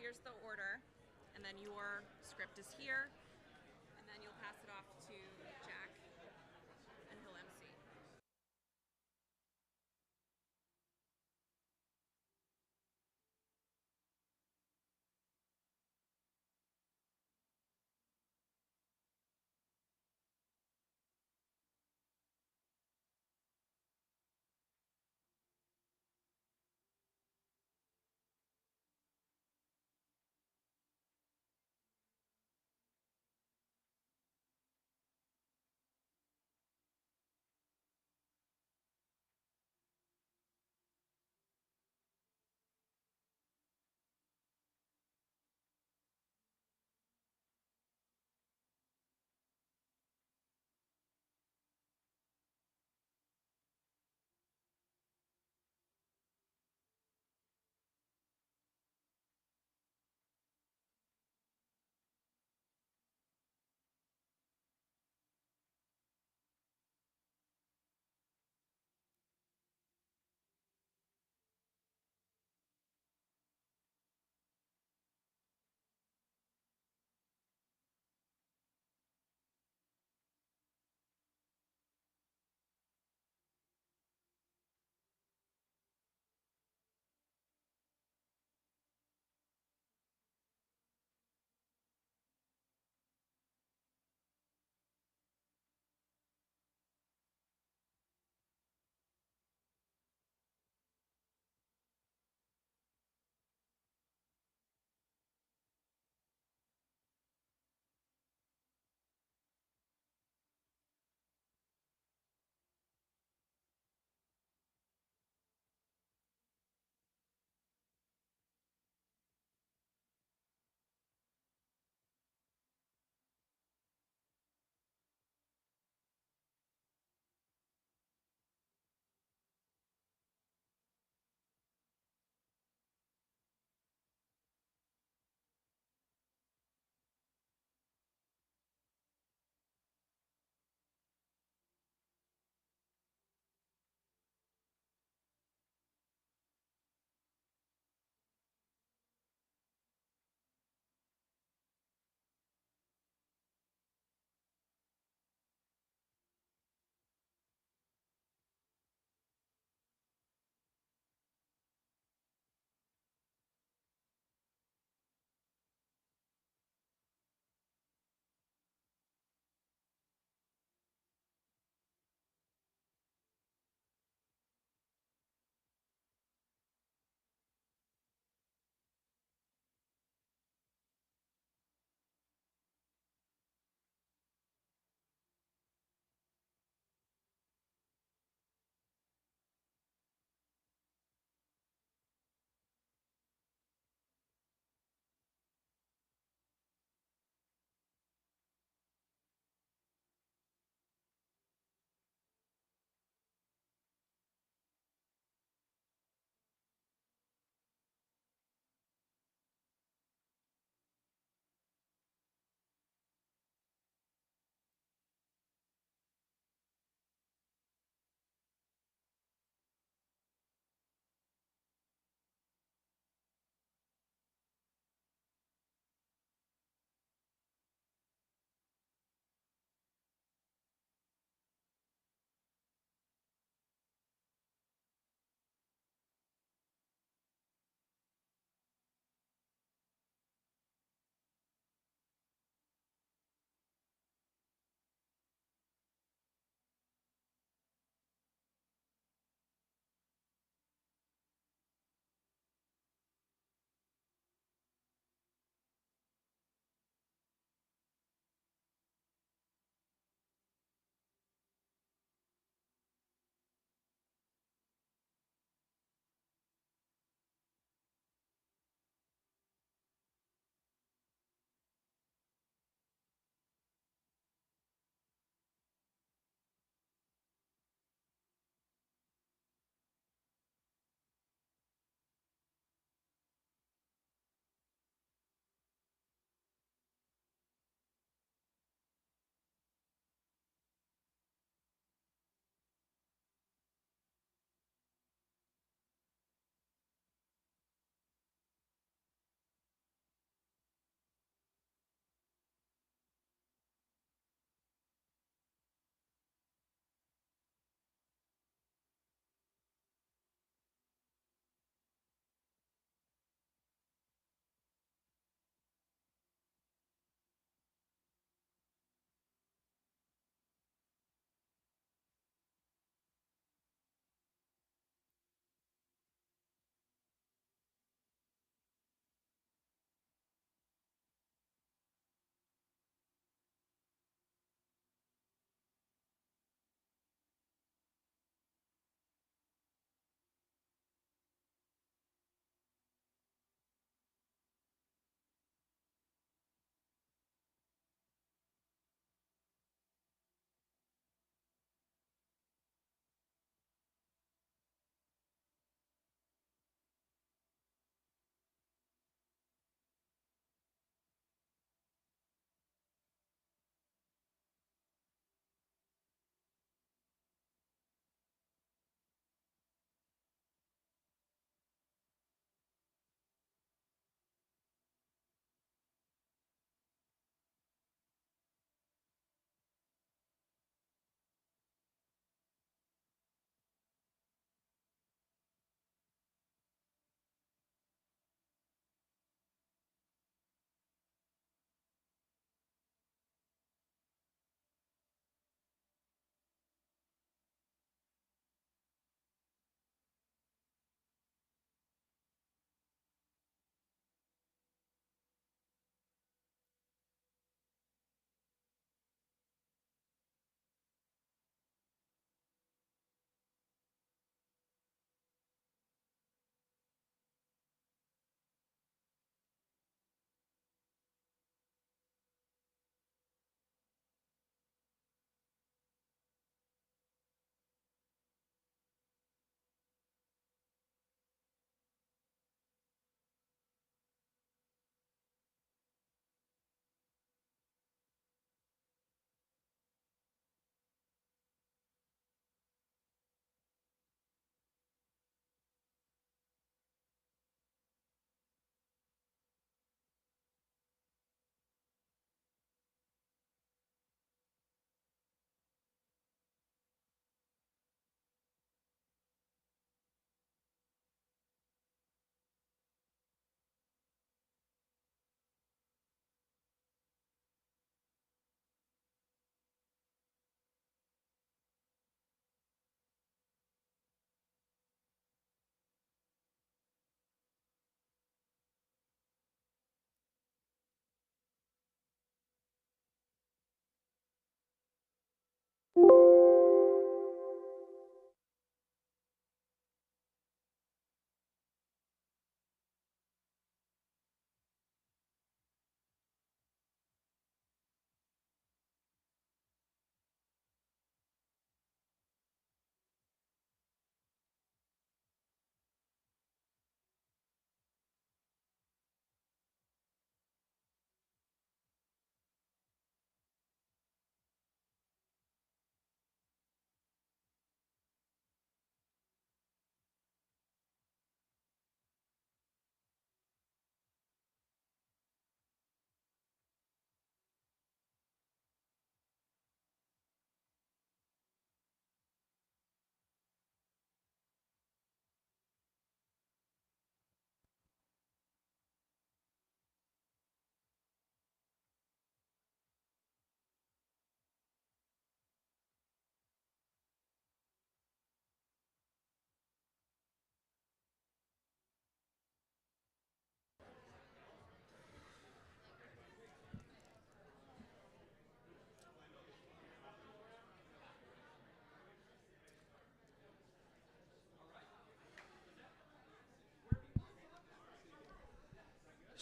here's the order, and then your script is here, and then you'll pass it off to Jack, and he'll MC.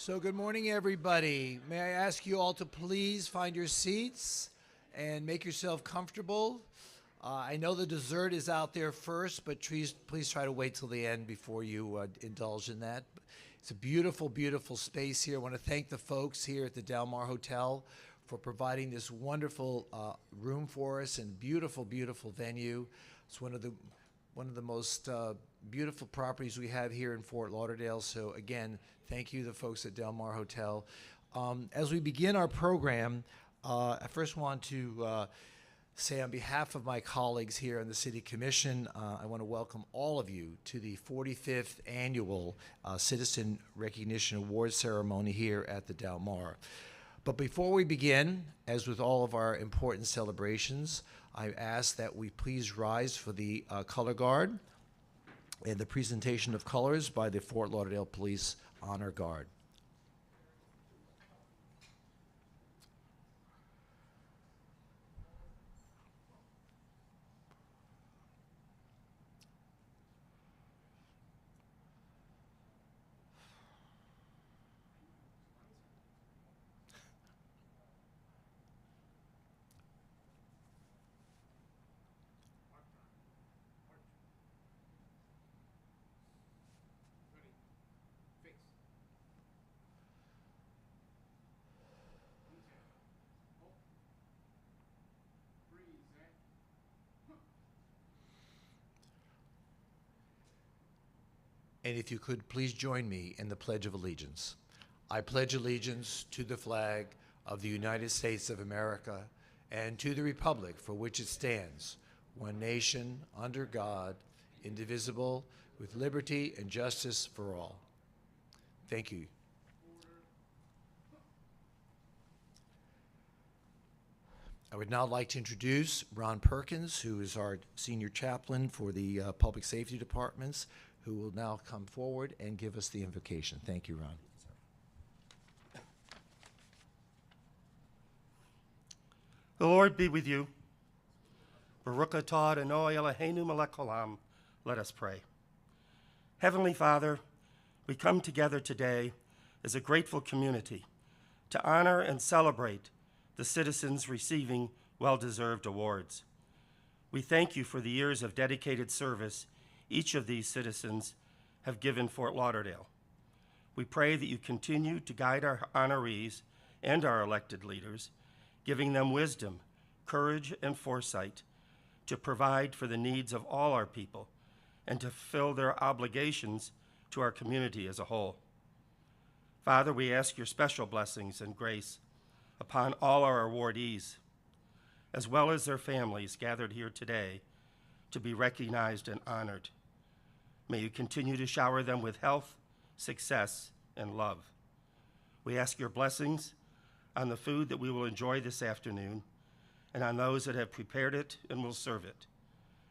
So good morning, everybody. May I ask you all to please find your seats and make yourself comfortable. I know the dessert is out there first, but please try to wait till the end before you indulge in that. It's a beautiful, beautiful space here. I want to thank the folks here at the Del Mar Hotel for providing this wonderful room for us and beautiful, beautiful venue. It's one of the most beautiful properties we have here in Fort Lauderdale. So again, thank you, the folks at Del Mar Hotel. As we begin our program, I first want to say on behalf of my colleagues here on the City Commission, I want to welcome all of you to the 45th Annual Citizen Recognition Award Ceremony here at the Del Mar. But before we begin, as with all of our important celebrations, I ask that we please rise for the color guard and the presentation of colors by the Fort Lauderdale Police Honor Guard. And if you could, please join me in the Pledge of Allegiance. I pledge allegiance to the flag of the United States of America and to the republic for which it stands, one nation, under God, indivisible, with liberty and justice for all. Thank you. I would now like to introduce Ron Perkins, who is our senior chaplain for the public safety departments, who will now come forward and give us the invocation. Thank you, Ron. The Lord be with you. Baruch atah Adonai Eloheinu melech haolam. Let us pray. Heavenly Father, we come together today as a grateful community to honor and celebrate the citizens receiving well-deserved awards. We thank you for the years of dedicated service each of these citizens have given Fort Lauderdale. We pray that you continue to guide our honorees and our elected leaders, giving them wisdom, courage, and foresight to provide for the needs of all our people and to fulfill their obligations to our community as a whole. Father, we ask your special blessings and grace upon all our awardees, as well as their families gathered here today to be recognized and honored. May you continue to shower them with health, success, and love. We ask your blessings on the food that we will enjoy this afternoon and on those that have prepared it and will serve it.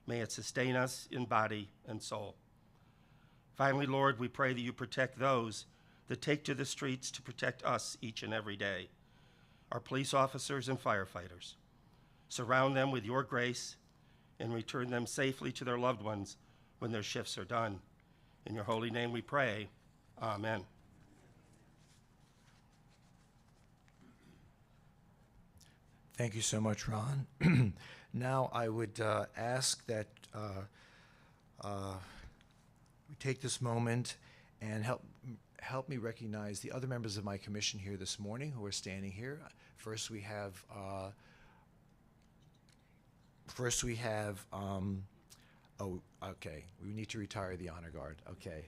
May it sustain us in body and soul. Finally, Lord, we pray that you protect those that take to the streets to protect us each and every day, our police officers and firefighters. Surround them with your grace and return them safely to their loved ones when their shifts are done. In your holy name we pray, amen. Thank you so much, Ron. Now I would ask that we take this moment and help me recognize the other members of my commission here this morning who are standing here. First we have oh, okay. We need to retire the honor guard. Okay.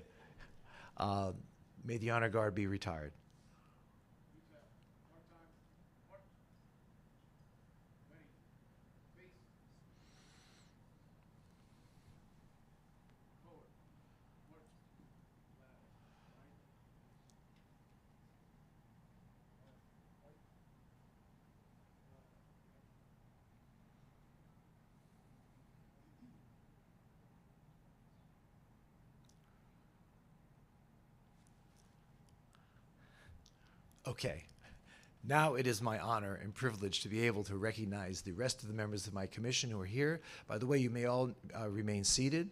May the honor guard be retired. Okay. Now it is my honor and privilege to be able to recognize the rest of the members of my commission who are here. By the way, you may all remain seated.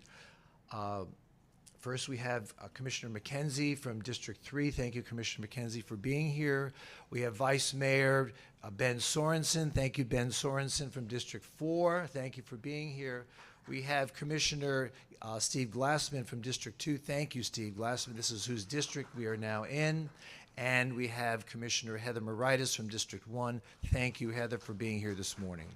For First, we have Commissioner McKenzie from District 3. Thank you, Commissioner McKenzie, for being here. We have Vice Mayor Ben Sorensen. Thank you, Ben Sorensen from District 4. Thank you for being here. We have Commissioner Steve Glassman from District 2. Thank you, Steve Glassman. This is whose district we are now in. And we have Commissioner Heather Moritas from District 1. Thank you, Heather, for being here this morning.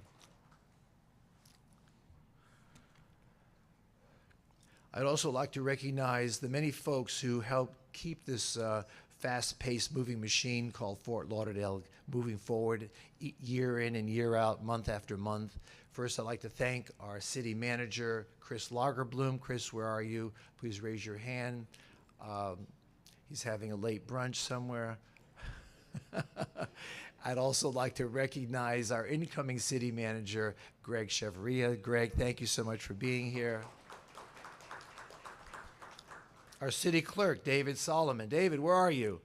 I'd also like to recognize the many folks who help keep this fast-paced moving machine called Fort Lauderdale moving forward year in and year out, month after month. First, I'd like to thank our city manager, Chris Lagerbloom. Chris, where are you? Please raise your hand. He's having a late brunch somewhere. I'd also like to recognize our incoming city manager, Greg Cheveria. Greg, thank you so much for being here. Our city clerk, David Solomon. David, where are you?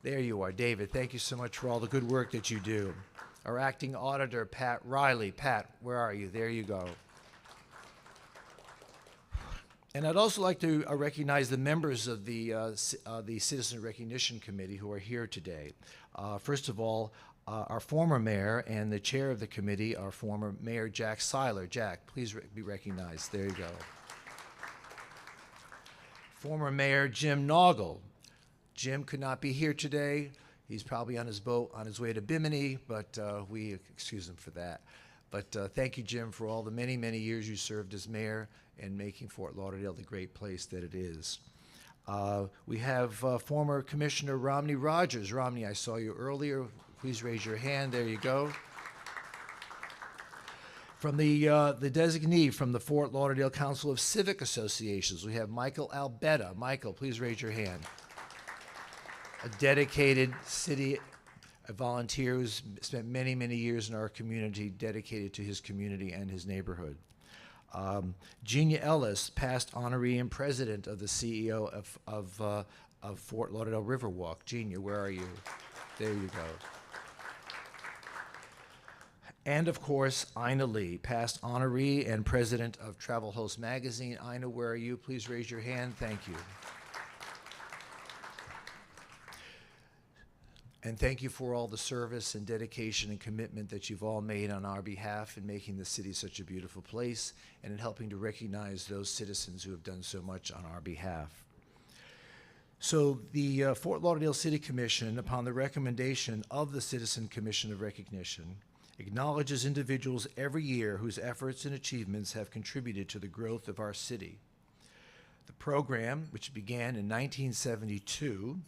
There you are, David. Thank you so much for all the good work that you do. Our acting auditor, Pat Riley. Pat, where are you? There you go. And I'd also like to recognize the members of the Citizen Recognition Committee who are here today. First of all, our former mayor and the chair of the committee, our former Mayor Jack Seiler. Jack, please be recognized. There you go. Former Mayor Jim Naugle. Jim could not be here today. He's probably on his boat on his way to Bimini, but we excuse him for that. But thank you, Jim, for all the many, many years you served as mayor and making Fort Lauderdale the great place that it is. We have former Commissioner Romney Rogers. Romney, I saw you earlier. Please raise your hand. There you go. From the designee from the Fort Lauderdale Council of Civic Associations, we have Michael Albetta. Michael, please raise your hand. A dedicated city volunteer who's spent many, many years in our community, dedicated to his community and his neighborhood. Genia Ellis, past honoree and president of the CEO of Fort Lauderdale Riverwalk. Genia, where are you? There you go. And of course, Ina Lee, past honoree and president of Travel Host Magazine. Ina, where are you? Please raise your hand. Thank you. And thank you for all the service and dedication and commitment that you've all made on our behalf in making the city such a beautiful place and in helping to recognize those citizens who have done so much on our behalf. So the Fort Lauderdale City Commission, upon the recommendation of the Citizen Commission of Recognition, acknowledges individuals every year whose efforts and achievements have contributed to the growth of our city. The program, which began in 1972,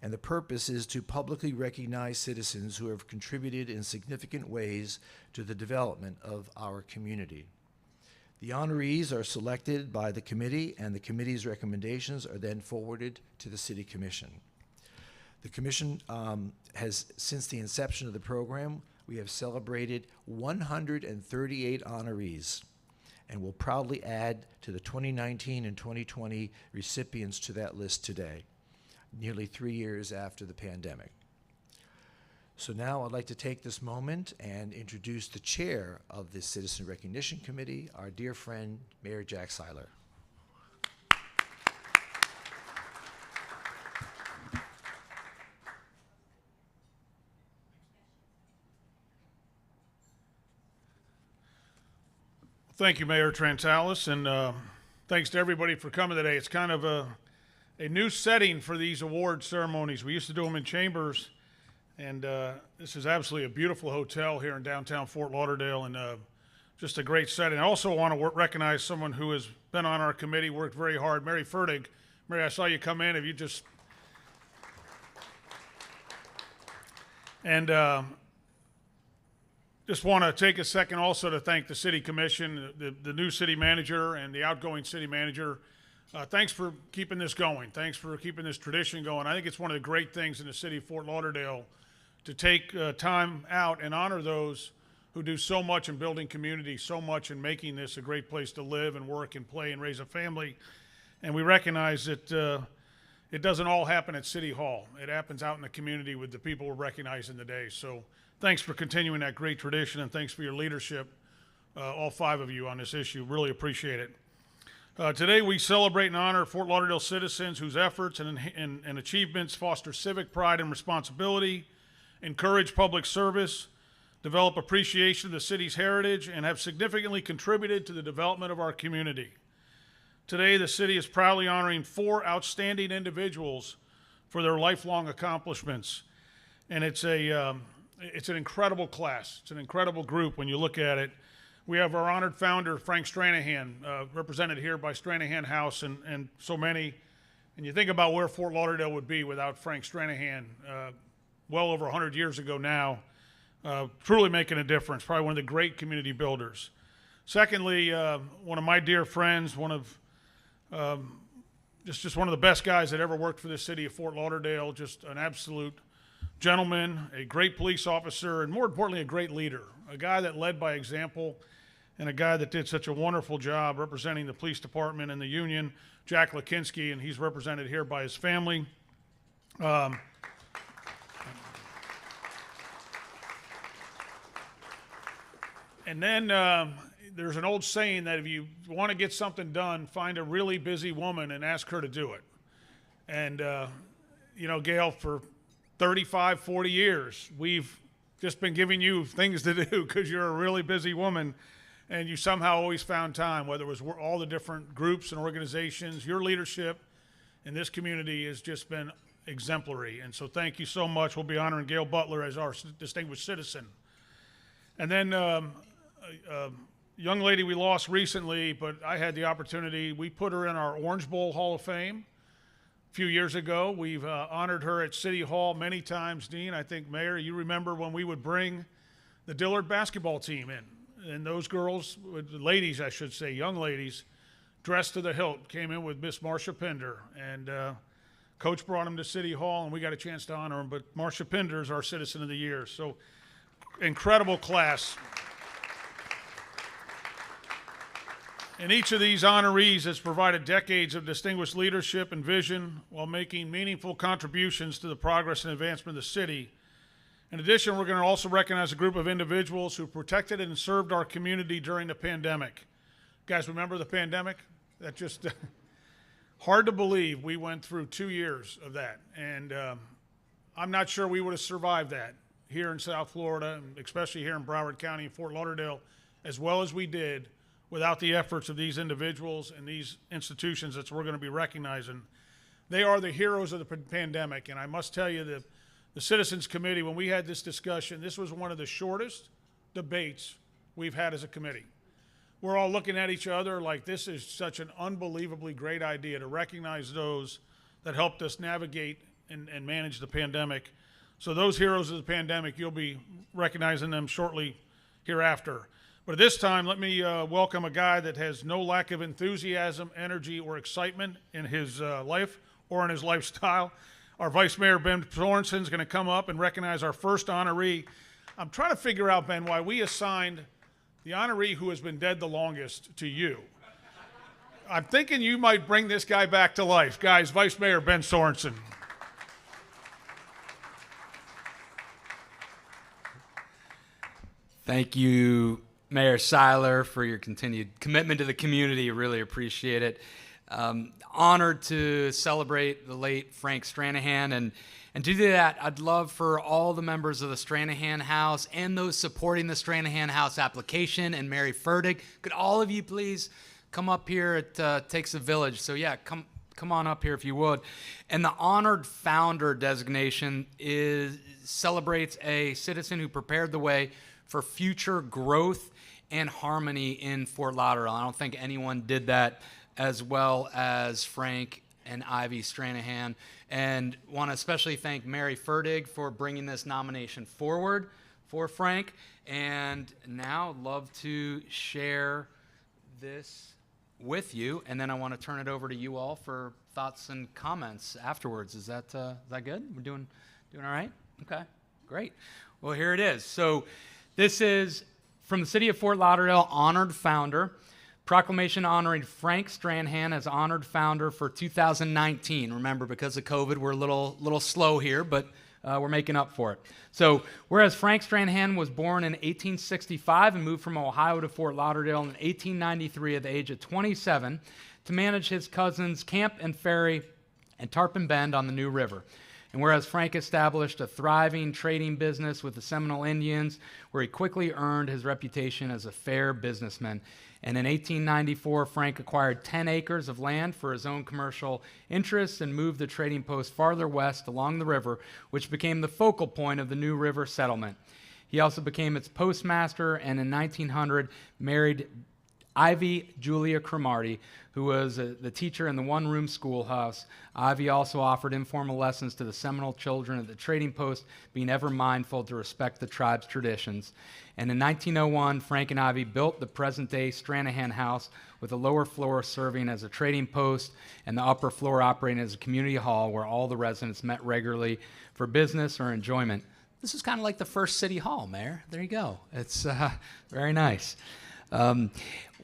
and the purpose is to publicly recognize citizens who have contributed in significant ways to the development of our community. The honorees are selected by the committee, and the committee's recommendations are then forwarded to the City Commission. The Commission has, since the inception of the program, we have celebrated 138 honorees, and will proudly add to the 2019 and 2020 recipients to that list today, nearly 3 years after the pandemic. So now I'd like to take this moment and introduce the chair of the Citizen Recognition Committee, our dear friend, Mayor Jack Seiler. Thank you, Mayor Trantalis, and thanks to everybody for coming today. It's kind of a new setting for these award ceremonies. We used to do them in chambers, and this is absolutely a beautiful hotel here in downtown Fort Lauderdale, and just a great setting. I also want to recognize someone who has been on our committee, worked very hard, Mary Fertig. Mary, I saw you come in. If you just... And just want to take a second also to thank the City Commission, the new city manager, and the outgoing city manager. Thanks for keeping this going. Thanks for keeping this tradition going. I think it's one of the great things in the city of Fort Lauderdale to take time out and honor those who do so much in building community, so much in making this a great place to live and work and play and raise a family. And we recognize that it doesn't all happen at City Hall. It happens out in the community with the people we're recognizing today. So thanks for continuing that great tradition, and thanks for your leadership, all 5 of you, on this issue. Really appreciate it. Today we celebrate and honor Fort Lauderdale citizens whose efforts and achievements foster civic pride and responsibility, encourage public service, develop appreciation of the city's heritage, and have significantly contributed to the development of our community. Today, the city is proudly honoring 4 outstanding individuals for their lifelong accomplishments. And it's an incredible class. It's an incredible group when you look at it. We have our honored founder, Frank Stranahan, represented here by Stranahan House and so many. And you think about where Fort Lauderdale would be without Frank Stranahan, well over 100 years ago now, truly making a difference, probably one of the great community builders. Secondly, one of my dear friends, one of just one of the best guys that ever worked for the city of Fort Lauderdale, just an absolute gentleman, a great police officer, and more importantly, a great leader, a guy that led by example, and a guy that did such a wonderful job representing the police department and the union, Jack Lackinsky, and he's represented here by his family. And then there's an old saying that if you want to get something done, find a really busy woman and ask her to do it. And, Gail, for 35, 40 years, we've just been giving you things to do because you're a really busy woman, and you somehow always found time, whether it was all the different groups and organizations. Your leadership in this community has just been exemplary, and so thank you so much. We'll be honoring Gail Butler as our distinguished citizen. And then a young lady we lost recently, but I had the opportunity, we put her in our Orange Bowl Hall of Fame a few years ago. We've honored her at City Hall many times. Dean, I think, Mayor, you remember when we would bring the Dillard basketball team in, and those girls, ladies I should say, young ladies, dressed to the hilt, came in with Miss Marcia Pinder, and Coach brought them to City Hall, and we got a chance to honor them, but Marcia Pinder is our Citizen of the Year, so incredible class. And each of these honorees has provided decades of distinguished leadership and vision while making meaningful contributions to the progress and advancement of the city. In addition, we're going to also recognize a group of individuals who protected and served our community during the pandemic. Guys, remember the pandemic? That just hard to believe we went through 2 years of that. And I'm not sure we would have survived that here in South Florida, and especially here in Broward County and Fort Lauderdale, as well as we did, without the efforts of these individuals and these institutions that we're going to be recognizing. They are the heroes of the pandemic, and I must tell you that the Citizens Committee, when we had this discussion, this was one of the shortest debates we've had as a committee. We're all looking at each other like this is such an unbelievably great idea to recognize those that helped us navigate and manage the pandemic. So those heroes of the pandemic, you'll be recognizing them shortly hereafter. But at this time, let me welcome a guy that has no lack of enthusiasm, energy, or excitement in his life or in his lifestyle. Our Vice Mayor, Ben Sorensen, is going to come up and recognize our first honoree. I'm trying to figure out, Ben, why we assigned the honoree who has been dead the longest to you. I'm thinking you might bring this guy back to life. Guys, Vice Mayor Ben Sorensen. Thank you, Mayor Seiler, for your continued commitment to the community. Really appreciate it. Honored to celebrate the late Frank Stranahan, and to do that, I'd love for all the members of the Stranahan House and those supporting the Stranahan House application and Mary Ferdig, could all of you please come up here? It takes a village, so yeah, come on up here if you would. And the honored founder designation celebrates a citizen who prepared the way for future growth and harmony in Fort Lauderdale. I don't think anyone did that as well as Frank and Ivy Stranahan. And want to especially thank Mary Ferdig for bringing this nomination forward for Frank. And now I'd love to share this with you. And then I want to turn it over to you all for thoughts and comments afterwards. Is that good? We're doing all right? Okay, great. Well, here it is. So this is from the City of Fort Lauderdale, honored founder. Proclamation honoring Frank Stranahan as honored founder for 2019. Remember, because of COVID, we're a little slow here, but we're making up for it. So whereas Frank Stranahan was born in 1865 and moved from Ohio to Fort Lauderdale in 1893 at the age of 27 to manage his cousins Camp and Ferry and Tarpon Bend on the New River. And whereas Frank established a thriving trading business with the Seminole Indians, where he quickly earned his reputation as a fair businessman. And in 1894, Frank acquired 10 acres of land for his own commercial interests and moved the trading post farther west along the river, which became the focal point of the New River settlement. He also became its postmaster, and in 1900 married Ivy Julia Cromartie, who was the teacher in the one-room schoolhouse. Ivy also offered informal lessons to the Seminole children at the trading post, being ever mindful to respect the tribe's traditions. And in 1901, Frank and Ivy built the present-day Stranahan House, with the lower floor serving as a trading post and the upper floor operating as a community hall where all the residents met regularly for business or enjoyment. This is kind of like the first city hall, Mayor. There you go. It's very nice.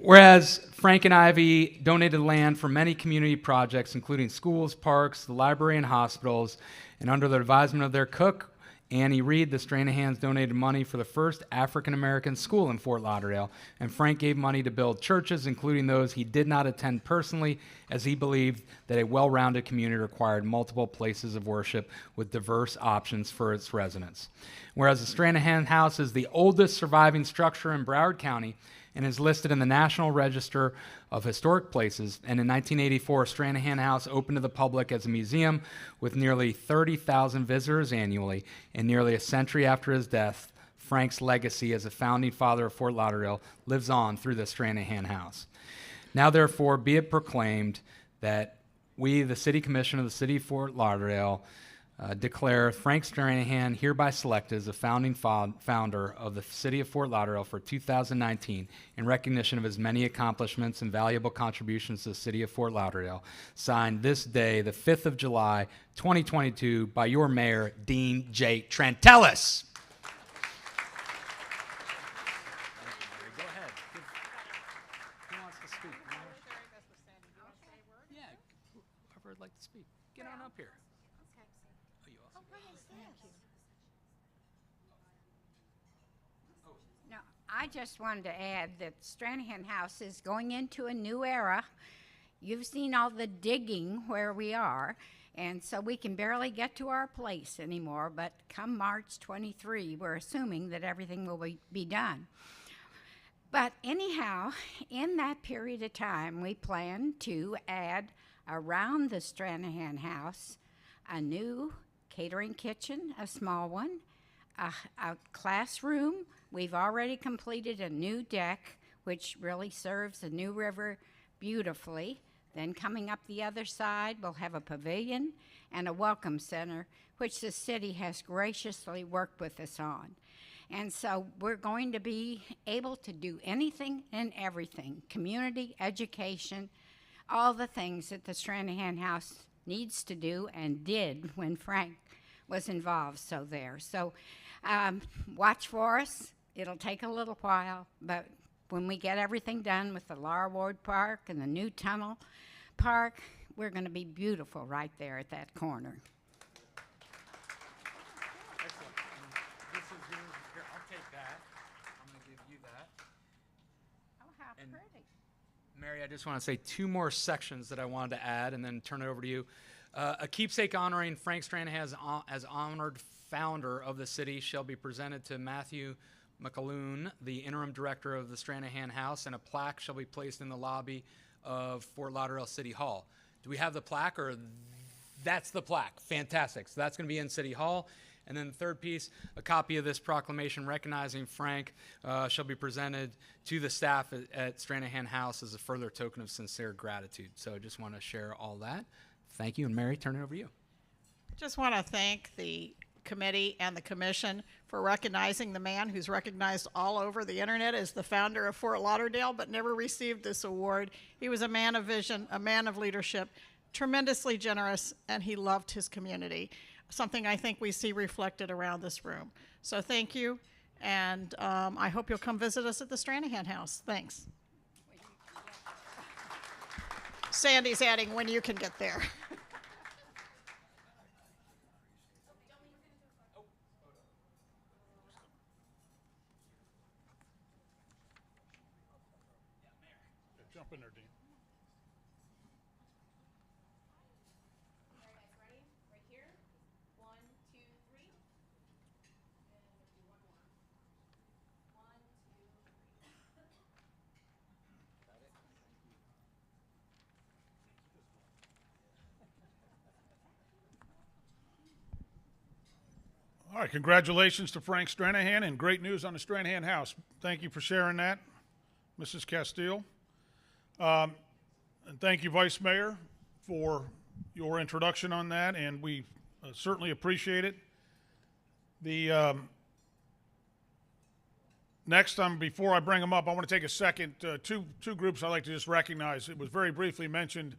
Whereas Frank and Ivy donated land for many community projects, including schools, parks, the library, and hospitals, and under the advisement of their cook, Annie Reed, the Stranahans donated money for the first African-American school in Fort Lauderdale, and Frank gave money to build churches, including those he did not attend personally, as he believed that a well-rounded community required multiple places of worship with diverse options for its residents. Whereas the Stranahan House is the oldest surviving structure in Broward County, and is listed in the National Register of Historic Places. And in 1984, Stranahan House opened to the public as a museum with nearly 30,000 visitors annually. And nearly a century after his death, Frank's legacy as a founding father of Fort Lauderdale lives on through the Stranahan House. Now, therefore, be it proclaimed that we, the City Commission of the City of Fort Lauderdale, declare Frank Stranahan hereby selected as the founding founder of the City of Fort Lauderdale for 2019 in recognition of his many accomplishments and valuable contributions to the City of Fort Lauderdale. Signed this day, the 5th of July, 2022, by your Mayor, Dean J. Trantellis. Go ahead. Who wants to speak? Yeah, whoever would like to speak. Get on up here. No, I just wanted to add that Stranahan House is going into a new era. You've seen all the digging where we are, and so we can barely get to our place anymore, but come March 23, we're assuming that everything will be done. But anyhow, in that period of time, we plan to add around the Stranahan House a new catering kitchen, a small one, a classroom. We've already completed a new deck, which really serves the New River beautifully. Then coming up the other side, we'll have a pavilion and a welcome center, which the city has graciously worked with us on. And so we're going to be able to do anything and everything, community, education, all the things that the Stranahan House needs to do and did when Frank was involved. So watch for us. It'll take a little while, but when we get everything done with the Laura Ward Park and the new tunnel park, we're going to be beautiful right there at that corner. Excellent. This is yours. Here, I'll take that. I'm going to give you that. Oh, how And pretty. Mary, I just want to say two more sections that I wanted to add and then turn it over to you. A keepsake honoring Frank Stranahan as honored founder of the city shall be presented to Matthew McAloon, the interim director of the Stranahan House, and a plaque shall be placed in the lobby of Fort Lauderdale City Hall. Do we have the plaque, or that's the plaque? Fantastic. So that's going to be in City Hall. And then the third piece, a copy of this proclamation recognizing Frank shall be presented to the staff at Stranahan House as a further token of sincere gratitude. So I just want to share all that. Thank you. And Mary, turn it over to you. Just want to thank the committee and the commission for recognizing the man who's recognized all over the internet as the founder of Fort Lauderdale, but never received this award. He was a man of vision, a man of leadership, tremendously generous, and he loved his community, something I think we see reflected around this room. So thank you, and I hope you'll come visit us at the Stranahan House. Thanks. Sandy's adding when you can get there. All right, congratulations to Frank Stranahan, and great news on the Stranahan house. Thank you for sharing that, Mrs. Castile. And thank you, Vice Mayor, for your introduction on that, and we certainly appreciate it. The next, before I bring them up, I want to take a second. Two groups I'd like to just recognize. It was very briefly mentioned,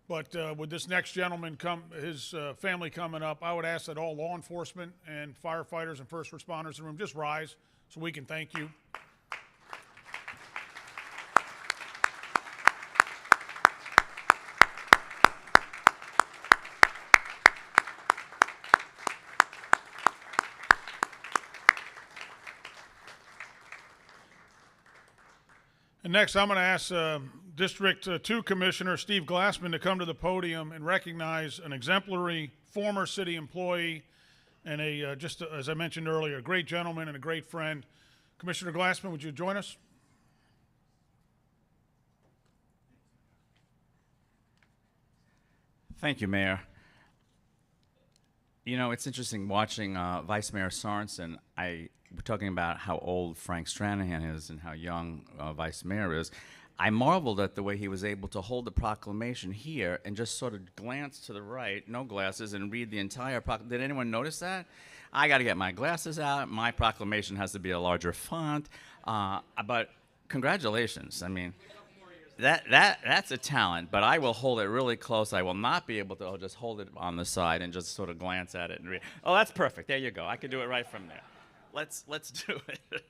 but with this next gentleman, his family coming up, I would ask that all law enforcement and firefighters and first responders in the room just rise so we can thank you. And next, I'm going to ask District 2 Commissioner Steve Glassman to come to the podium and recognize an exemplary former city employee and just as I mentioned earlier, a great gentleman and a great friend. Commissioner Glassman, would you join us? Thank you, Mayor. You know, it's interesting watching Vice Mayor Sorensen. We're talking about how old Frank Stranahan is and how young Vice Mayor is. I marveled at the way he was able to hold the proclamation here and just sort of glance to the right, no glasses, and read the entire proclamation. Did anyone notice that? I got to get my glasses out. My proclamation has to be a larger font. But congratulations. I mean, that's a talent, but I will hold it really close. I will not be able to just hold it on the side and just sort of glance at it and read. Oh, that's perfect. There you go. I can do it right from there. Let's do it.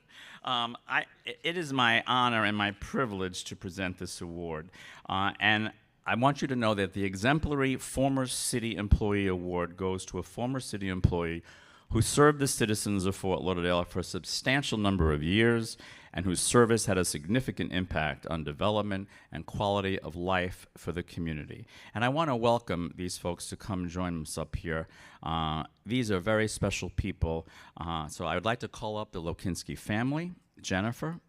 It is my honor and my privilege to present this award. And I want you to know that the Exemplary Former City Employee Award goes to a former city employee who served the citizens of Fort Lauderdale for a substantial number of years and whose service had a significant impact on development and quality of life for the community. And I want to welcome these folks to come join us up here. These are very special people. So I would like to call up the Lackinsky family, Jennifer.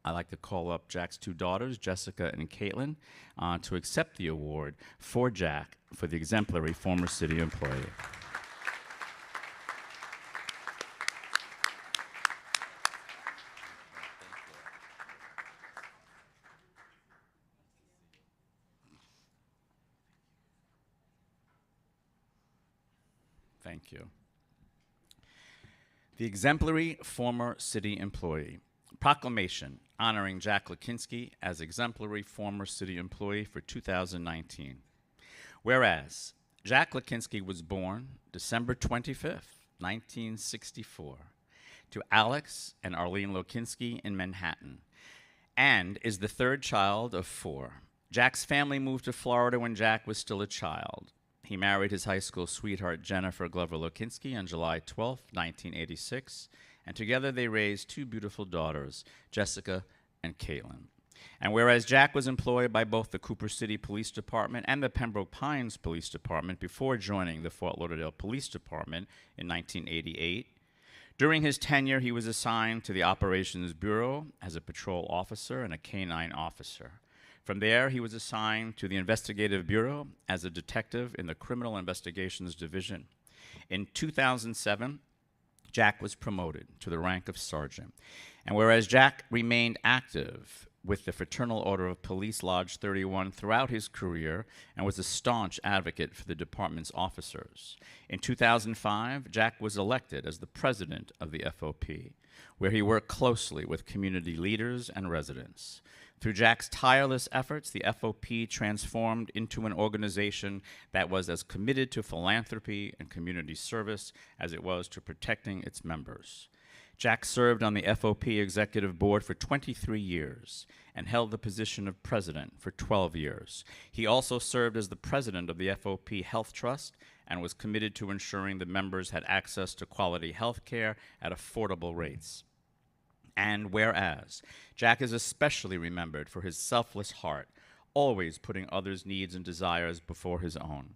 I'd like to call up Jack's two daughters, Jessica and Caitlin, to accept the award for Jack for the Exemplary Former City Employee. Thank you. The Exemplary Former City Employee. Proclamation honoring Jack Lackinsky as Exemplary Former City Employee for 2019. Whereas Jack Lackinsky was born December 25th, 1964, to Alex and Arlene Lackinsky in Manhattan, and is the third child of four. Jack's family moved to Florida when Jack was still a child. He married his high school sweetheart, Jennifer Glover Lackinsky, on July 12, 1986, and together they raised two beautiful daughters, Jessica and Caitlin. And whereas Jack was employed by both the Cooper City Police Department and the Pembroke Pines Police Department before joining the Fort Lauderdale Police Department in 1988, during his tenure, he was assigned to the Operations Bureau as a patrol officer and a canine officer. From there, he was assigned to the Investigative Bureau as a detective in the Criminal Investigations Division. In 2007, Jack was promoted to the rank of sergeant. And whereas Jack remained active with the Fraternal Order of Police Lodge 31 throughout his career and was a staunch advocate for the department's officers, in 2005, Jack was elected as the president of the FOP, where he worked closely with community leaders and residents. Through Jack's tireless efforts, the FOP transformed into an organization that was as committed to philanthropy and community service as it was to protecting its members. Jack served on the FOP Executive Board for 23 years and held the position of president for 12 years. He also served as the president of the FOP Health Trust and was committed to ensuring the members had access to quality health care at affordable rates. And whereas Jack is especially remembered for his selfless heart, always putting others' needs and desires before his own.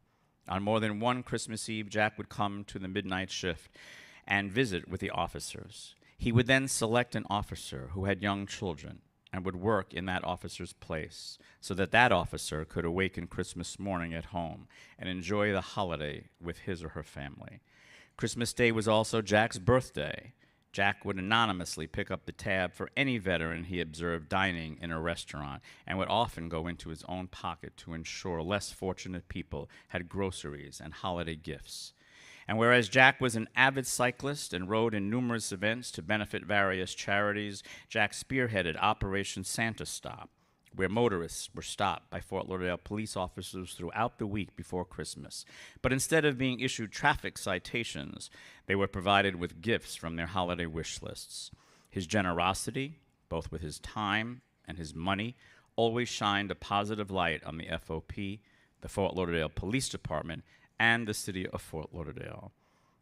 On more than one Christmas Eve, Jack would come to the midnight shift and visit with the officers. He would then select an officer who had young children and would work in that officer's place so that that officer could awaken Christmas morning at home and enjoy the holiday with his or her family. Christmas Day was also Jack's birthday. Jack would anonymously pick up the tab for any veteran he observed dining in a restaurant and would often go into his own pocket to ensure less fortunate people had groceries and holiday gifts. And whereas Jack was an avid cyclist and rode in numerous events to benefit various charities, Jack spearheaded Operation Santa Stop, where motorists were stopped by Fort Lauderdale police officers throughout the week before Christmas. But instead of being issued traffic citations, they were provided with gifts from their holiday wish lists. His generosity, both with his time and his money, always shined a positive light on the FOP, the Fort Lauderdale Police Department, and the city of Fort Lauderdale.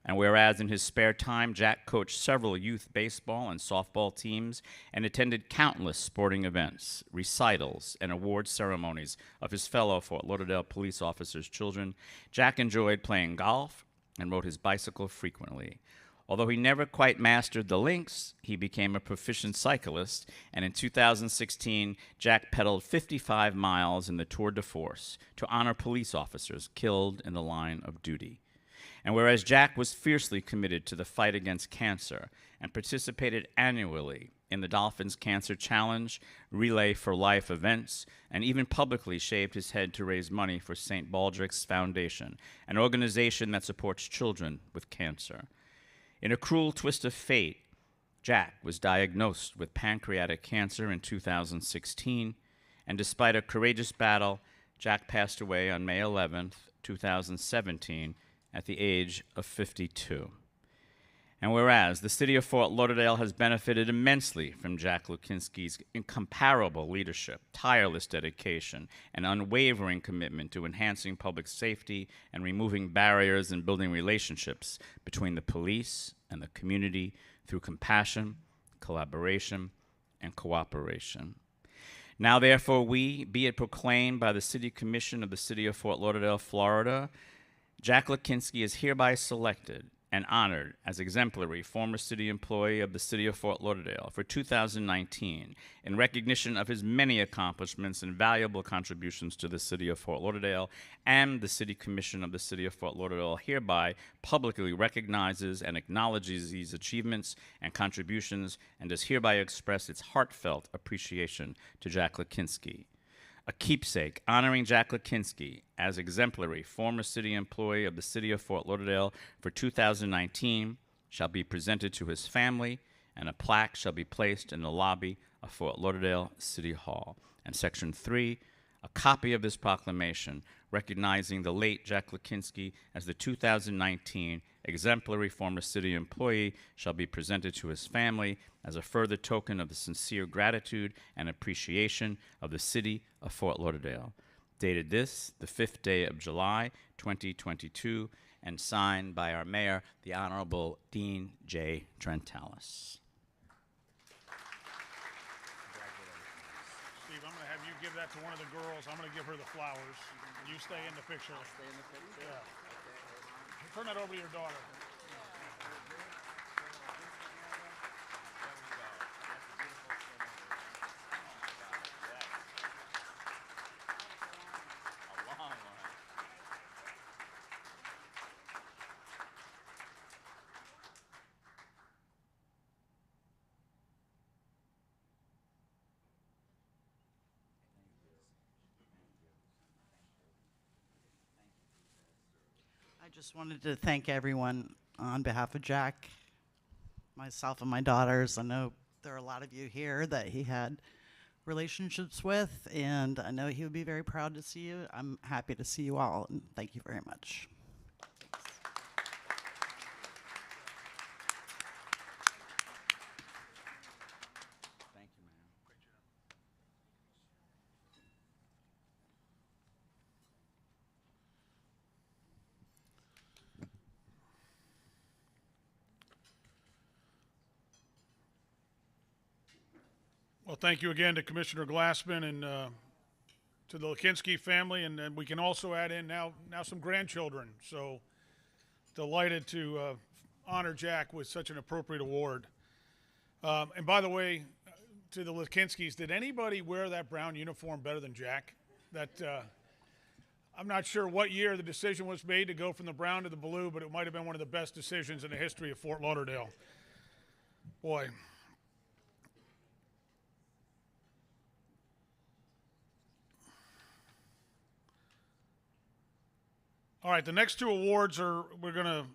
And whereas in his spare time, Jack coached several youth baseball and softball teams and attended countless sporting events, recitals, and award ceremonies of his fellow Fort Lauderdale police officers' children, Jack enjoyed playing golf and rode his bicycle frequently. Although he never quite mastered the links, he became a proficient cyclist, and in 2016, Jack pedaled 55 miles in the Tour de Force to honor police officers killed in the line of duty. And whereas Jack was fiercely committed to the fight against cancer and participated annually in the Dolphins Cancer Challenge, Relay for Life events, and even publicly shaved his head to raise money for St. Baldrick's Foundation, an organization that supports children with cancer. In a cruel twist of fate, Jack was diagnosed with pancreatic cancer in 2016, and despite a courageous battle, Jack passed away on May 11th, 2017, at the age of 52. And whereas the city of Fort Lauderdale has benefited immensely from Jack Lackinsky's incomparable leadership, tireless dedication, and unwavering commitment to enhancing public safety and removing barriers and building relationships between the police and the community through compassion, collaboration, and cooperation. Now, therefore, we, be it proclaimed by the City Commission of the City of Fort Lauderdale, Florida, Jack Lackinsky is hereby selected and honored as exemplary former city employee of the City of Fort Lauderdale for 2019 in recognition of his many accomplishments and valuable contributions to the City of Fort Lauderdale, and the City Commission of the City of Fort Lauderdale hereby publicly recognizes and acknowledges these achievements and contributions and does hereby express its heartfelt appreciation to Jack Lackinsky. A keepsake honoring Jack Lackinsky as exemplary former city employee of the City of Fort Lauderdale for 2019 shall be presented to his family, and a plaque shall be placed in the lobby of Fort Lauderdale City Hall. And Section 3, a copy of this proclamation recognizing the late Jack Lackinsky as the 2019 exemplary former city employee shall be presented to his family as a further token of the sincere gratitude and appreciation of the City of Fort Lauderdale. Dated this, the 5th day of July, 2022, and signed by our mayor, the Honorable Dean J. Trentalis. Steve, I'm going to have you give that to one of the girls. I'm going to give her the flowers. You stay in the picture. I'll stay in the picture? Yeah. Turn that over to your daughter. I just wanted to thank everyone on behalf of Jack, myself and my daughters. I know there are a lot of you here that he had relationships with, and I know he would be very proud to see you. I'm happy to see you all, and thank you very much. Thank you, ma'am. Well, thank you again to Commissioner Glassman and to the Lackinsky family, and we can also add in now some grandchildren. So delighted to honor Jack with such an appropriate award. And by the way, to the Lackinskys, did anybody wear that brown uniform better than Jack? That I'm not sure what year the decision was made to go from the brown to the blue, but it might have been one of the best decisions in the history of Fort Lauderdale. Boy. All right, the next two awards are, we're going to,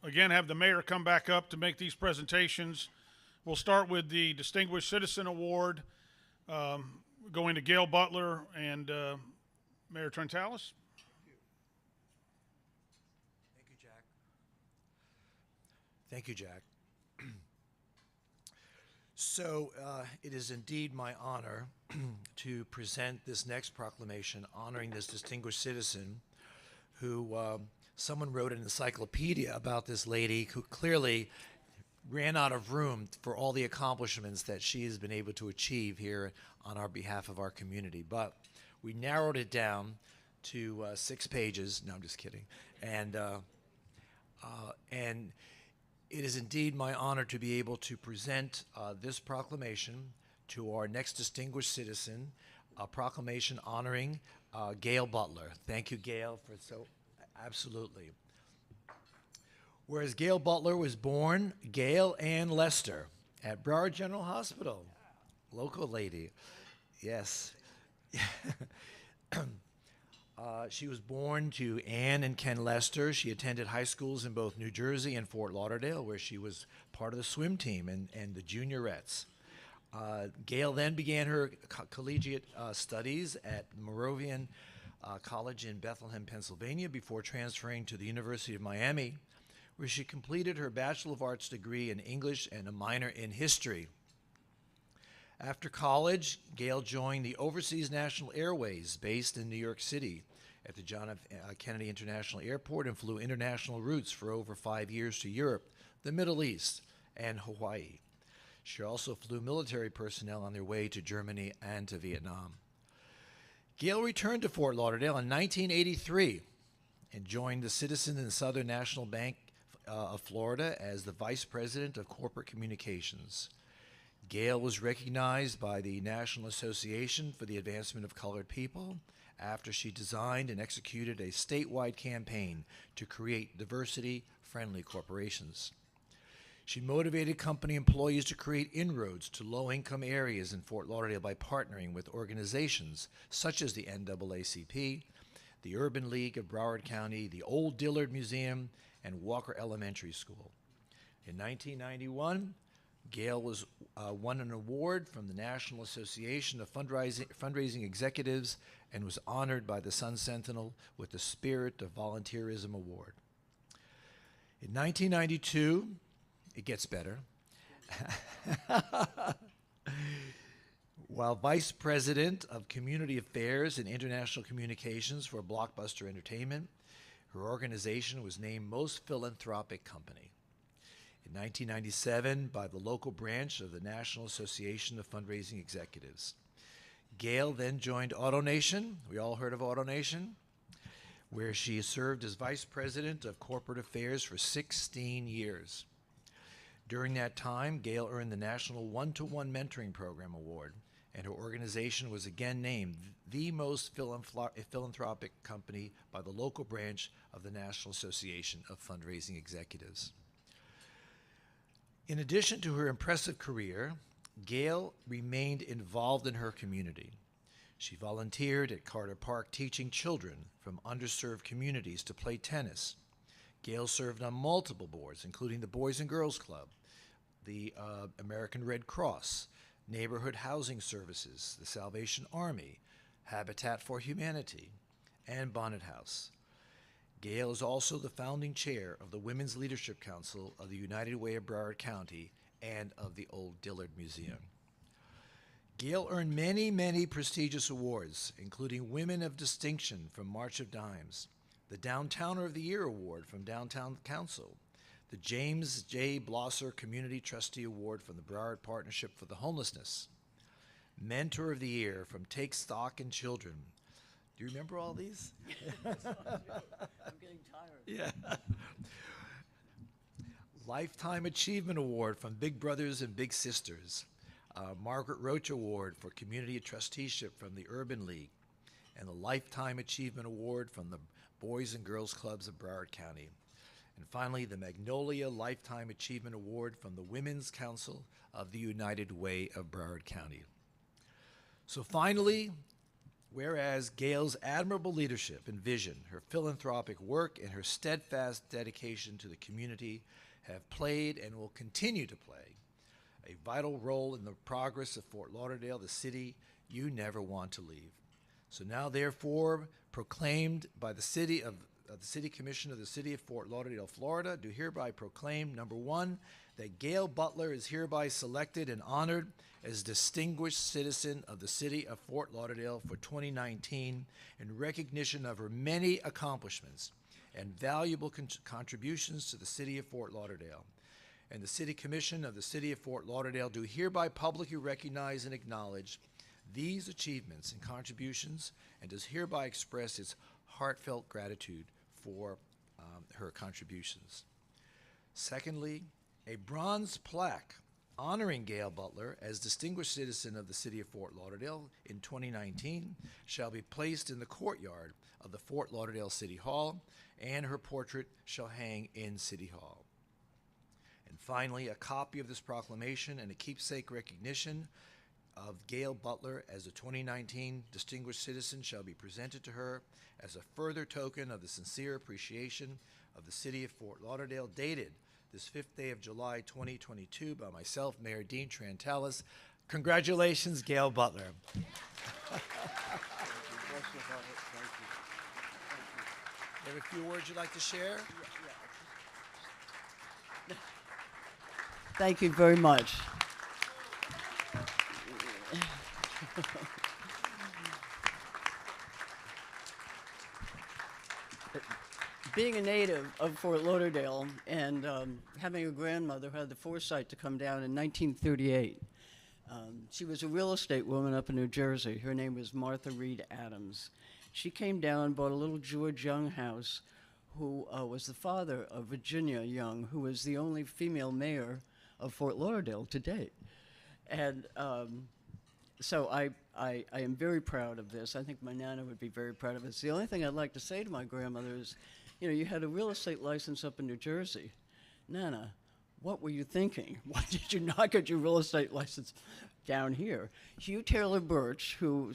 again, have the mayor come back up to make these presentations. We'll start with the Distinguished Citizen Award, going to Gail Butler and Mayor Trentalis. Thank you, Jack. Thank you, Jack. So it is indeed my honor to present this next proclamation honoring this distinguished citizen who someone wrote an encyclopedia about this lady who clearly ran out of room for all the accomplishments that she has been able to achieve here on our behalf of our community. But we narrowed it down to 6 pages. No, I'm just kidding. And it is indeed my honor to be able to present this proclamation to our next distinguished citizen, a proclamation honoring Gail Butler. Thank you, Gail, for so absolutely. Whereas Gail Butler was born Gail Ann Lester at Broward General Hospital, local lady. Yes. She was born to Ann and Ken Lester. She attended high schools in both New Jersey and Fort Lauderdale, where she was part of the swim team and the juniorettes. Gail then began her collegiate studies at Moravian College in Bethlehem, Pennsylvania, before transferring to the University of Miami, where she completed her Bachelor of Arts degree in English and a minor in history. After college, Gail joined the Overseas National Airways based in New York City at the John F. Kennedy International Airport and flew international routes for over 5 years to Europe, the Middle East, and Hawaii. She also flew military personnel on their way to Germany and to Vietnam. Gail returned to Fort Lauderdale in 1983 and joined the Citizens and Southern National Bank of Florida as the Vice President of Corporate Communications. Gail was recognized by the National Association for the Advancement of Colored People after she designed and executed a statewide campaign to create diversity-friendly corporations. She motivated company employees to create inroads to low-income areas in Fort Lauderdale by partnering with organizations such as the NAACP, the Urban League of Broward County, the Old Dillard Museum, and Walker Elementary School. In 1991, Gail won an award from the National Association of Fundraising Executives and was honored by the Sun Sentinel with the Spirit of Volunteerism Award. In 1992, it gets better. While Vice President of Community Affairs and International Communications for Blockbuster Entertainment, her organization was named Most Philanthropic Company. In 1997, by the local branch of the National Association of Fundraising Executives. Gail then joined AutoNation. We all heard of AutoNation, where she served as Vice President of Corporate Affairs for 16 years. During that time, Gail earned the National One-to-One Mentoring Program Award, and her organization was again named the most philanthropic company by the local branch of the National Association of Fundraising Executives. In addition to her impressive career, Gail remained involved in her community. She volunteered at Carter Park teaching children from underserved communities to play tennis. Gail served on multiple boards, including the Boys and Girls Club, the American Red Cross, Neighborhood Housing Services, the Salvation Army, Habitat for Humanity, and Bonnet House. Gail is also the founding chair of the Women's Leadership Council of the United Way of Broward County and of the Old Dillard Museum. Gail earned many, many prestigious awards, including Women of Distinction from March of Dimes, the Downtowner of the Year Award from Downtown Council, the James J. Blosser Community Trustee Award from the Broward Partnership for the Homelessness, Mentor of the Year from Take Stock in Children. Do you remember all these? I'm getting tired. Yeah. Lifetime Achievement Award from Big Brothers and Big Sisters. Margaret Roach Award for Community Trusteeship from the Urban League. and the Lifetime Achievement Award from the Boys and Girls Clubs of Broward County. And finally, the Magnolia Lifetime Achievement Award from the Women's Council of the United Way of Broward County. So finally, whereas Gail's admirable leadership and vision, her philanthropic work, and her steadfast dedication to the community have played and will continue to play a vital role in the progress of Fort Lauderdale, the city you never want to leave. So now, therefore, proclaimed by the City Commission of the City of Fort Lauderdale, Florida, do hereby proclaim, number one, that Gail Butler is hereby selected and honored as Distinguished Citizen of the City of Fort Lauderdale for 2019 in recognition of her many accomplishments and valuable contributions to the City of Fort Lauderdale. And the City Commission of the City of Fort Lauderdale do hereby publicly recognize and acknowledge these achievements and contributions, and does hereby express its heartfelt gratitude for her contributions. Secondly, a bronze plaque honoring Gail Butler as Distinguished Citizen of the City of Fort Lauderdale in 2019 shall be placed in the courtyard of the Fort Lauderdale City Hall, and her portrait shall hang in City Hall. And finally, a copy of this proclamation and a keepsake recognition of Gail Butler as a 2019 Distinguished Citizen shall be presented to her as a further token of the sincere appreciation of the City of Fort Lauderdale, dated this 5th day of July 2022 by myself, Mayor Dean Trantalis. Congratulations, Gail Butler. You have a few words you'd like to share? Thank you very much. Being a native of Fort Lauderdale and having a grandmother who had the foresight to come down in 1938, she was a real estate woman up in New Jersey. Her name was Martha Reed Adams. She came down, bought a little George Young house, who was the father of Virginia Young, who was the only female mayor of Fort Lauderdale to date. And so I am very proud of this. I think my Nana would be very proud of this. The only thing I'd like to say to my grandmother is, you know, you had a real estate license up in New Jersey. Nana, what were you thinking? Why did you not get your real estate license down here? Hugh Taylor Birch, Hugh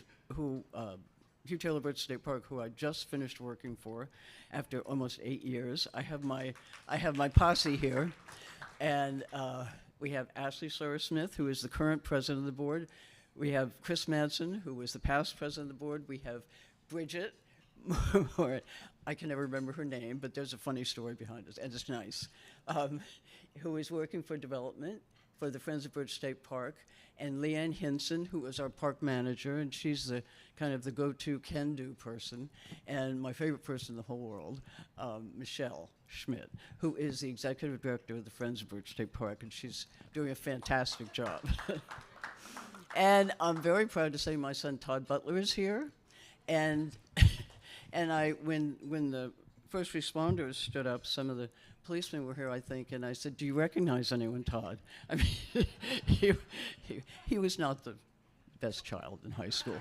Taylor Birch State Park, who I just finished working for after almost 8 years. I have my posse here, and we have Ashley Sawyer Smith, who is the current president of the board. We have Chris Madsen, who was the past president of the board. We have Bridget, or I can never remember her name, but there's a funny story behind it, and it's nice, who is working for development for the Friends of Birch State Park, and Leanne Hinson, who is our park manager, and she's the kind of the go-to can-do person, and my favorite person in the whole world, Michelle Schmidt, who is the executive director of the Friends of Birch State Park, and she's doing a fantastic job. And I'm very proud to say my son Todd Butler is here, and when the first responders stood up, some of the policemen were here, I think, and I said, "Do you recognize anyone, Todd?" I mean, he was not the best child in high school.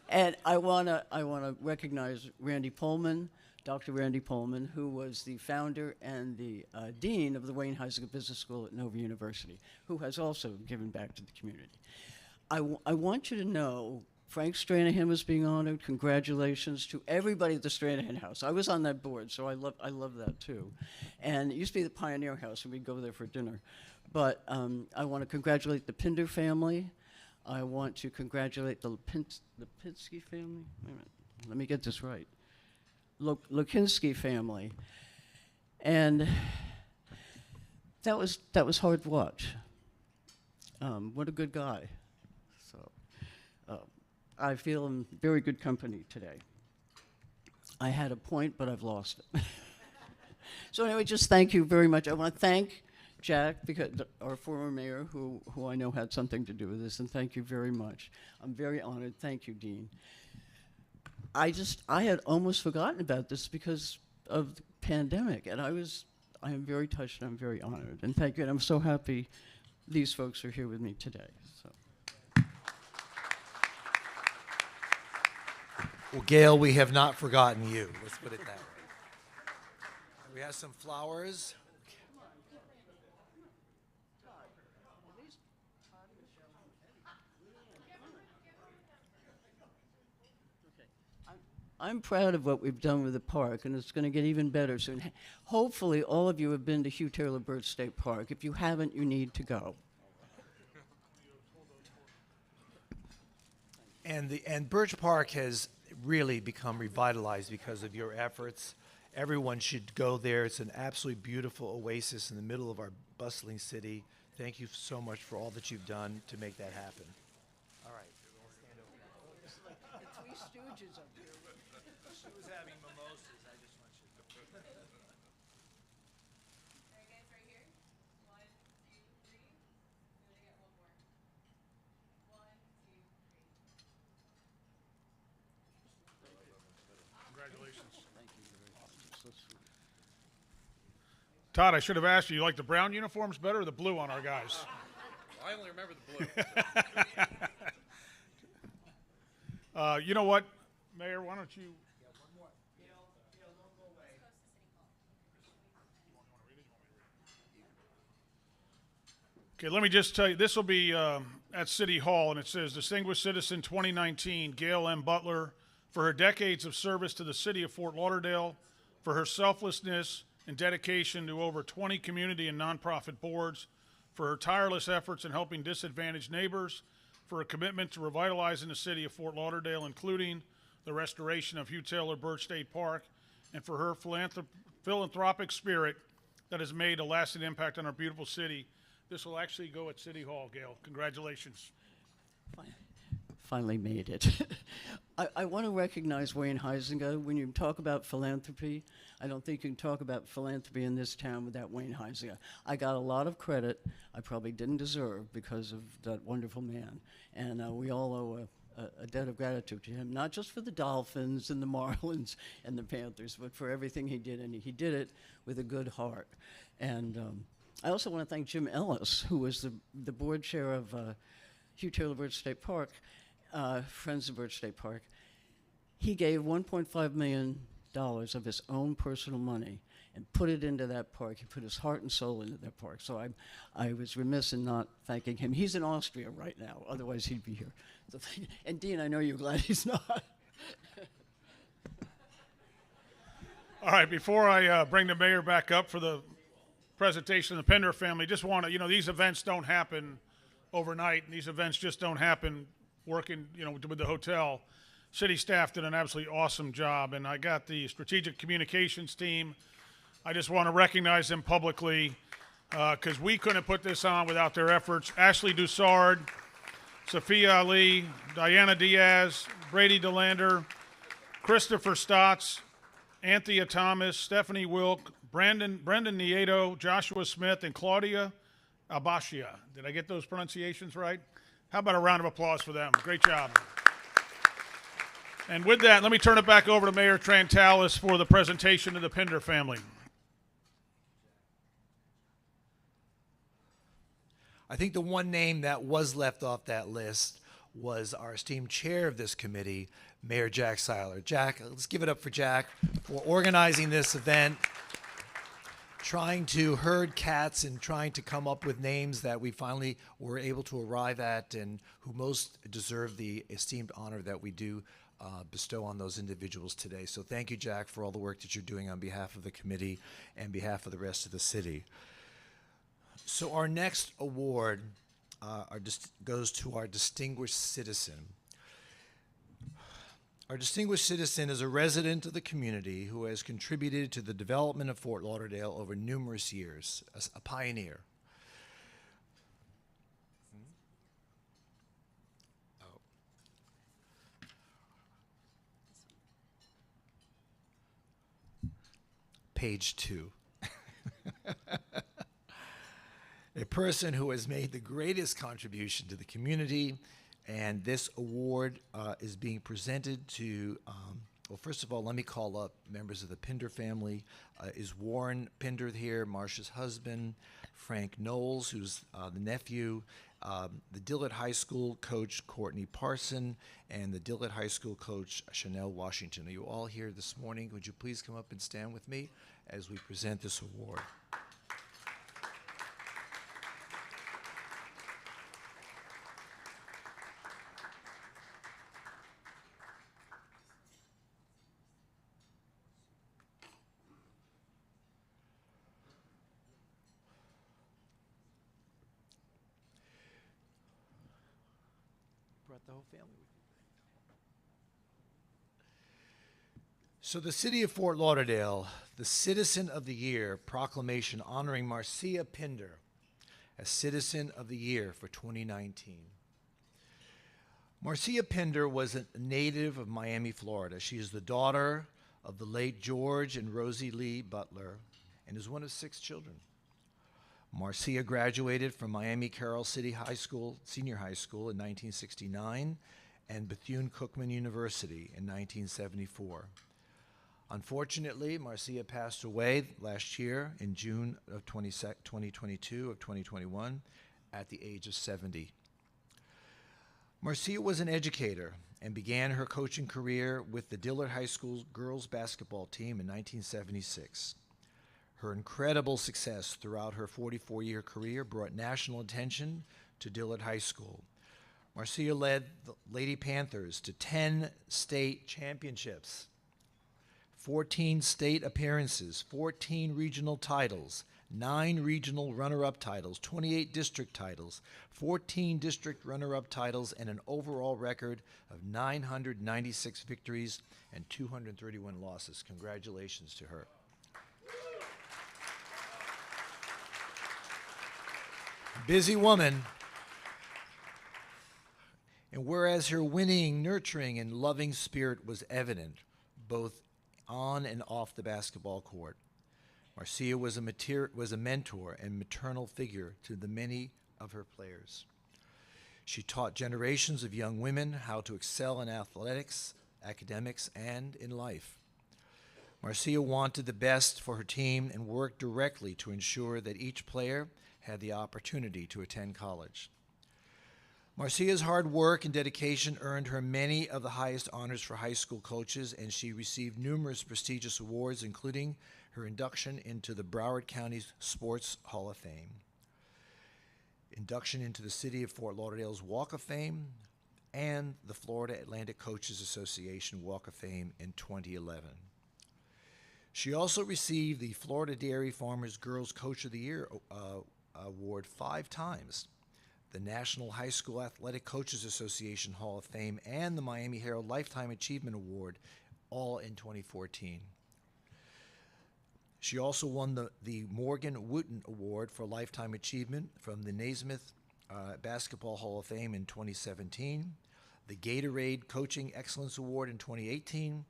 And I wanna recognize Randy Pullman, Dr. Randy Pullman, who was the founder and the dean of the Wayne Heisig Business School at Nova University, who has also given back to the community. I want you to know Frank Stranahan was being honored. Congratulations to everybody at the Stranahan House. I was on that board, so I love that too. And it used to be the Pioneer House, and we'd go there for dinner. But I want to congratulate the Pinder family. I want to congratulate the Lackinsky family. Wait a minute, let me get this right. Lackinsky family. And that was hard to watch. What a good guy. I feel in very good company today. I had a point, but I've lost it. So anyway, just thank you very much. I want to thank Jack, because our former mayor, who I know had something to do with this, and thank you very much. I'm very honored. Thank you, Dean. I had almost forgotten about this because of the pandemic, and I am very touched and I'm very honored. And thank you, and I'm so happy these folks are here with me today. So. Well, Gail, we have not forgotten you. Let's put it that way. We have some flowers. I'm proud of what we've done with the park, and it's going to get even better soon. Hopefully, all of you have been to Hugh Taylor Birch State Park. If you haven't, you need to go. And Birch Park has really become revitalized because of your efforts. Everyone should go there. It's an absolutely beautiful oasis in the middle of our bustling city. Thank you so much for all that you've done to make that happen. All right. The Three Stooges up here. She was having mimosas. I just want you to. All right, guys, right here. 1, 2, 3. I'm gonna get one more. 1, 2, 3. Congratulations. Todd, I should have asked you, you like the brown uniforms better or the blue on our guys? I only remember the blue. You know what, Mayor, why don't you? Okay, let me just tell you, this will be at City Hall, and it says, Distinguished Citizen 2019, Gail M. Butler, for her decades of service to the city of Fort Lauderdale, for her selflessness and dedication to over 20 community and nonprofit boards, for her tireless efforts in helping disadvantaged neighbors, for her commitment to revitalizing the city of Fort Lauderdale, including the restoration of Hugh Taylor Birch State Park, and for her philanthropic spirit that has made a lasting impact on our beautiful city. This will actually go at City Hall, Gail. Congratulations. Finally made it. I want to recognize Wayne Heisinger. When you talk about philanthropy, I don't think you can talk about philanthropy in this town without Wayne Heisinger. I got a lot of credit I probably didn't deserve because of that wonderful man. And we all owe a debt of gratitude to him, not just for the Dolphins and the Marlins and the Panthers, but for everything he did. And he did it with a good heart. And I also want to thank Jim Ellis, who was the board chair of Hugh Taylor Birch State Park, Friends of Birch State Park. He gave $1.5 million of his own personal money and put it into that park. He put his heart and soul into that park. So I was remiss in not thanking him. He's in Austria right now, otherwise he'd be here. So and Dean, I know you're glad he's not. All right, before I bring the mayor back up for the presentation of the Pinder family, just want to, these events don't happen overnight, and these events just don't happen working, with the hotel. City staff did an absolutely awesome job, and I got the strategic communications team. I just want to recognize them publicly because we couldn't put this on without their efforts. Ashley Dussard, Sophia Ali, Diana Diaz, Brady DeLander, Christopher Stotts, Anthea Thomas, Stephanie Wilk, Brendan Nieto, Joshua Smith, and Claudia Abashia. Did I get those pronunciations right? How about a round of applause for them? Great job. And with that, let me turn it back over to Mayor Trantalis for the presentation of the Pinder family. I think the one name that was left off that list was our esteemed chair of this committee, Mayor Jack Seiler. Jack, let's give it up for Jack for organizing this event, trying to herd cats and trying to come up with names that we finally were able to arrive at and who most deserve the esteemed honor that we do bestow on those individuals today. So thank you, Jack, for all the work that you're doing on behalf of the committee and behalf of the rest of the city. So our next award goes to our distinguished citizen. Our distinguished citizen is a resident of the community who has contributed to the development of Fort Lauderdale over numerous years, a pioneer. Page 2. A person who has made the greatest contribution to the community, and this award is being presented to, well, first of all, let me call up members of the Pinder family. Is Warren Pinder here, Marcia's husband, Frank Knowles, who's the nephew, the Dillard High School coach Courtney Parson, and the Dillard High School coach Chanel Washington. Are you all here this morning? Would you please come up and stand with me as we present this award? Brought the whole family with you. So the city of Fort Lauderdale, the Citizen of the Year proclamation honoring Marcia Pinder as Citizen of the Year for 2019. Marcia Pinder was a native of Miami, Florida. She is the daughter of the late George and Rosie Lee Butler and is one of 6 children. Marcia graduated from Miami Carroll City High School, Senior High School in 1969 and Bethune-Cookman University in 1974. Unfortunately, Marcia passed away last year in June of 2021 at the age of 70. Marcia was an educator and began her coaching career with the Dillard High School girls basketball team in 1976. Her incredible success throughout her 44-year career brought national attention to Dillard High School. Marcia led the Lady Panthers to 10 state championships, 14 state appearances, 14 regional titles, 9 regional runner-up titles, 28 district titles, 14 district runner-up titles, and an overall record of 996 victories and 231 losses. Congratulations to her. Busy woman. And whereas her winning, nurturing, and loving spirit was evident both on and off the basketball court, Marcia was a mentor and maternal figure to the many of her players. She taught generations of young women how to excel in athletics, academics, and in life. Marcia wanted the best for her team and worked directly to ensure that each player had the opportunity to attend college. Marcia's hard work and dedication earned her many of the highest honors for high school coaches, and she received numerous prestigious awards, including her induction into the Broward County Sports Hall of Fame, induction into the City of Fort Lauderdale's Walk of Fame, and the Florida Atlantic Coaches Association Walk of Fame in 2011. She also received the Florida Dairy Farmers Girls Coach of the Year award 5 times, the National High School Athletic Coaches Association Hall of Fame, and the Miami Herald Lifetime Achievement Award, all in 2014. She also won the Morgan Wooten Award for Lifetime Achievement from the Naismith Basketball Hall of Fame in 2017, the Gatorade Coaching Excellence Award in 2018,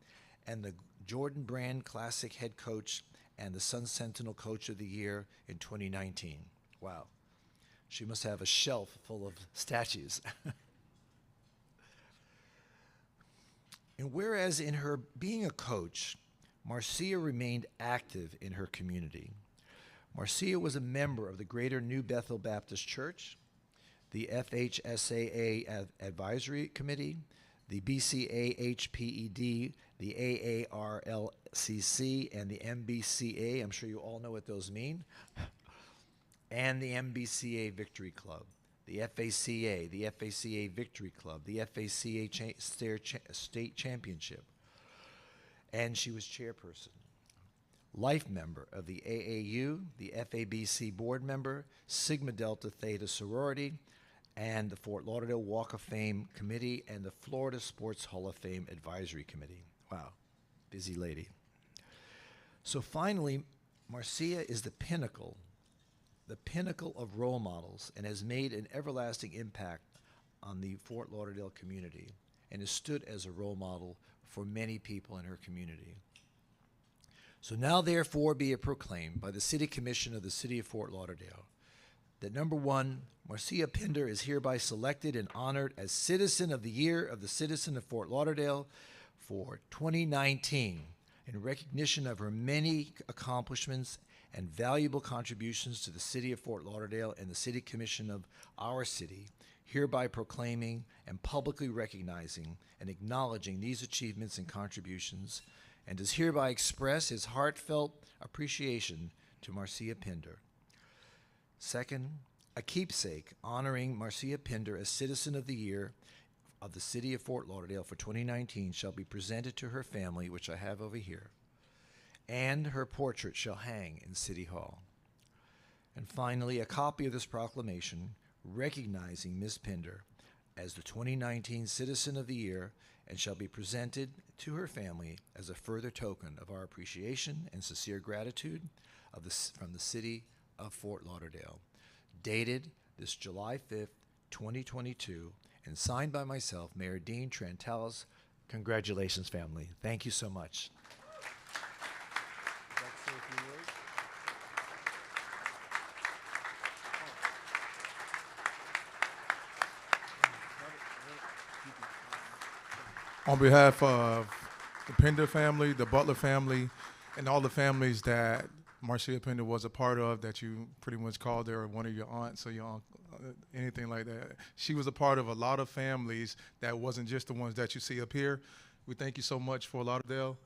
and the Jordan Brand Classic Head Coach and the Sun Sentinel Coach of the Year in 2019. Wow. She must have a shelf full of statues. And whereas in her being a coach, Marcia remained active in her community. Marcia was a member of the Greater New Bethel Baptist Church, the FHSAA Advisory Committee, the BCAHPED, the AARLCC, and the MBCA. I'm sure you all know what those mean. And the MBCA Victory Club, the FACA, the FACA Victory Club, the FACA State Championship. And she was chairperson, life member of the AAU, the FABC board member, Sigma Delta Theta sorority, and the Fort Lauderdale Walk of Fame Committee, and the Florida Sports Hall of Fame Advisory Committee. Wow, busy lady. So finally, Marcia is the pinnacle of role models, and has made an everlasting impact on the Fort Lauderdale community, and has stood as a role model for many people in her community. So now therefore be it proclaimed by the City Commission of the City of Fort Lauderdale that number 1, Marcia Pinder is hereby selected and honored as Citizen of the Year of the Citizen of Fort Lauderdale for 2019 in recognition of her many accomplishments and valuable contributions to the City of Fort Lauderdale and the City Commission of our city, hereby proclaiming and publicly recognizing and acknowledging these achievements and contributions, and does hereby express his heartfelt appreciation to Marcia Pinder. Second, a keepsake honoring Marcia Pinder as Citizen of the Year of the City of Fort Lauderdale for 2019 shall be presented to her family, which I have over here, and her portrait shall hang in City Hall. And finally, a copy of this proclamation recognizing Ms. Pinder as the 2019 Citizen of the Year and shall be presented to her family as a further token of our appreciation and sincere gratitude from the City of Fort Lauderdale. Dated this July 5th, 2022, and signed by myself, Mayor Dean Trantalis. Congratulations, family. Thank you so much. On behalf of the Pinder family, the Butler family, and all the families that Marcia Pinder was a part of, that you pretty much called her one of your aunts or your uncle, anything like that. She was a part of a lot of families that wasn't just the ones that you see up here. We thank you so much for Lauderdale.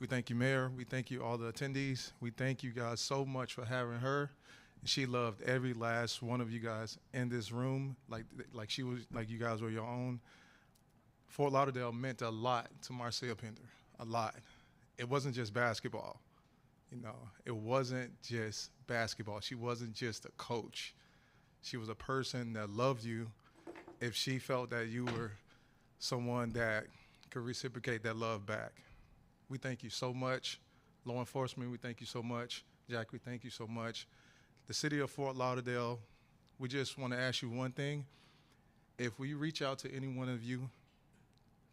We thank you, Mayor. We thank you, all the attendees. We thank you guys so much for having her. She loved every last one of you guys in this room, like she was, like you guys were your own. Fort Lauderdale meant a lot to Marcia Pinder, a lot. It wasn't just basketball. You know, it wasn't just basketball. She wasn't just a coach. She was a person that loved you if she felt that you were someone that could reciprocate that love back. We thank you so much. Law enforcement, we thank you so much. Jack, we thank you so much. The City of Fort Lauderdale, we just want to ask you one thing. If we reach out to any one of you,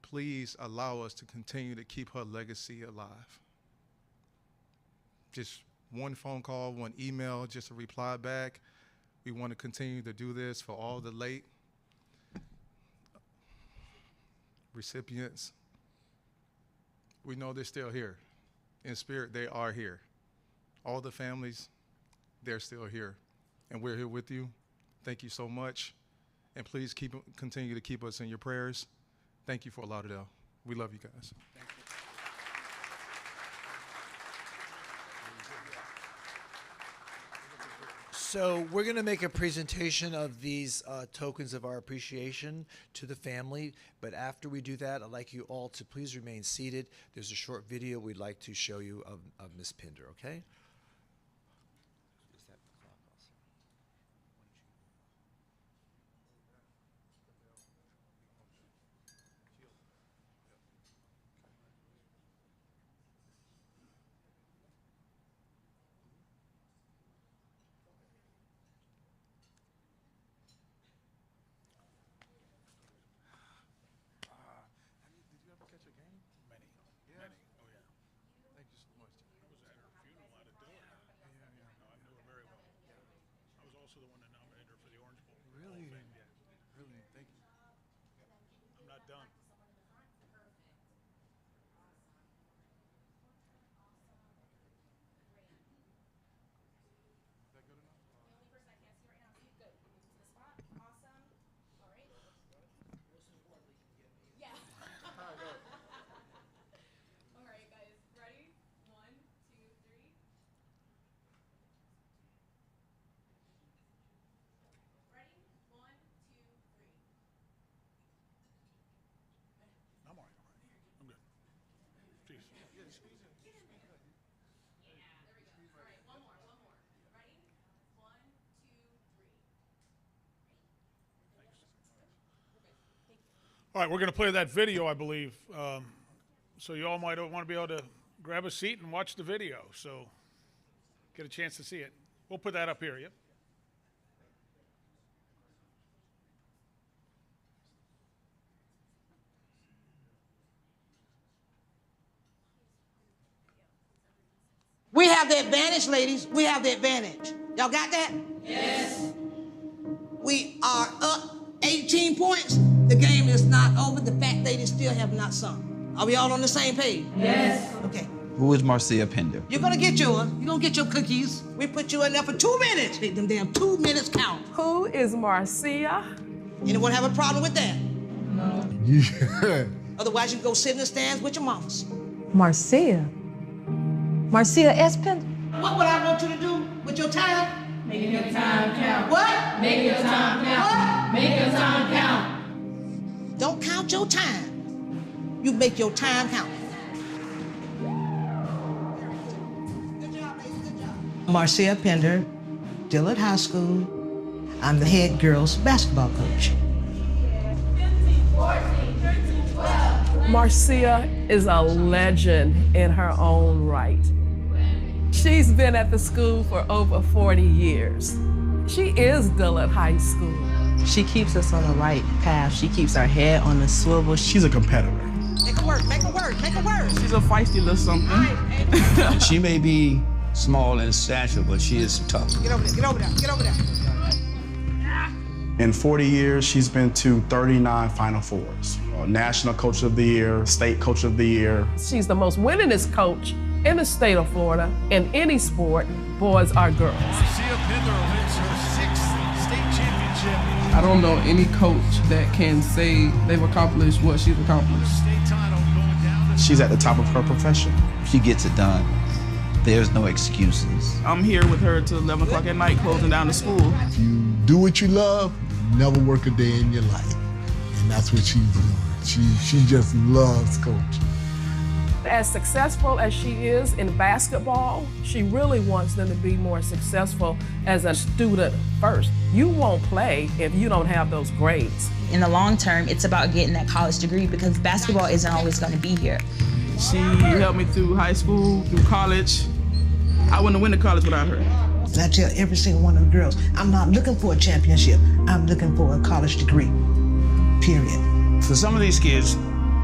please allow us to continue to keep her legacy alive. Just one phone call, one email, just a reply back. We want to continue to do this for all the late recipients. We know they're still here. In spirit, they are here. All the families, they're still here. And we're here with you. Thank you so much. And please continue to keep us in your prayers. Thank you, Fort Lauderdale. We love you guys. Thank you. So we're going to make a presentation of these tokens of our appreciation to the family. But after we do that, I'd like you all to please remain seated. There's a short video we'd like to show you of Ms. Pinder, okay? All right, we're going to play that video, I believe. So you all might want to be able to grab a seat and watch the video. So get a chance to see it. We'll put that up here, yep. We have the advantage, ladies. We have the advantage. Y'all got that? Yes. We are up 18 points. The game is not over. The fat ladies still have not sung. Are we all on the same page? Yes. Okay. Who is Marcia Pinder? You're gonna get yours. You're gonna get your cookies. We put you in there for 2 minutes. Make them damn 2 minutes count. Who is Marcia? Anyone have a problem with that? No. Yeah. Otherwise, you can go sit in the stands with your mamas. Marcia? Marcia S. Pinder? What would I want you to do with your time? Make your time count. What? Make your time count. What? Make your time count. Don't count your time. You make your time count. Marcia Pinder, Dillard High School. I'm the head girls basketball coach. 15, 14, 13, 12. Marcia is a legend in her own right. She's been at the school for over 40 years. She is Dillard High School. She keeps us on the right path. She keeps our head on the swivel. She's a competitor. Make it work, make it work, make it work. She's a feisty little something. She may be small in stature, but she is tough. Get over there, get over there, get over there. In 40 years, she's been to 39 Final Fours. National Coach of the Year, State Coach of the Year. She's the most winningest coach in the state of Florida in any sport, boys or girls. Marcia Pinder wins her 6th state championship. I don't know any coach that can say they've accomplished what she's accomplished. State title going down to She's at the top of her profession. She gets it done. There's no excuses. I'm here with her till 11 o'clock at night, closing down the school. If you do what you love, you never work a day in your life. And that's what she's doing. She just loves coaching. As successful as she is in basketball, she really wants them to be more successful as a student first. You won't play if you don't have those grades. In the long term, it's about getting that college degree because basketball isn't always going to be here. She helped me through high school, through college. I wouldn't have went to college without her. And I tell every single one of the girls, I'm not looking for a championship. I'm looking for a college degree, period. For some of these kids,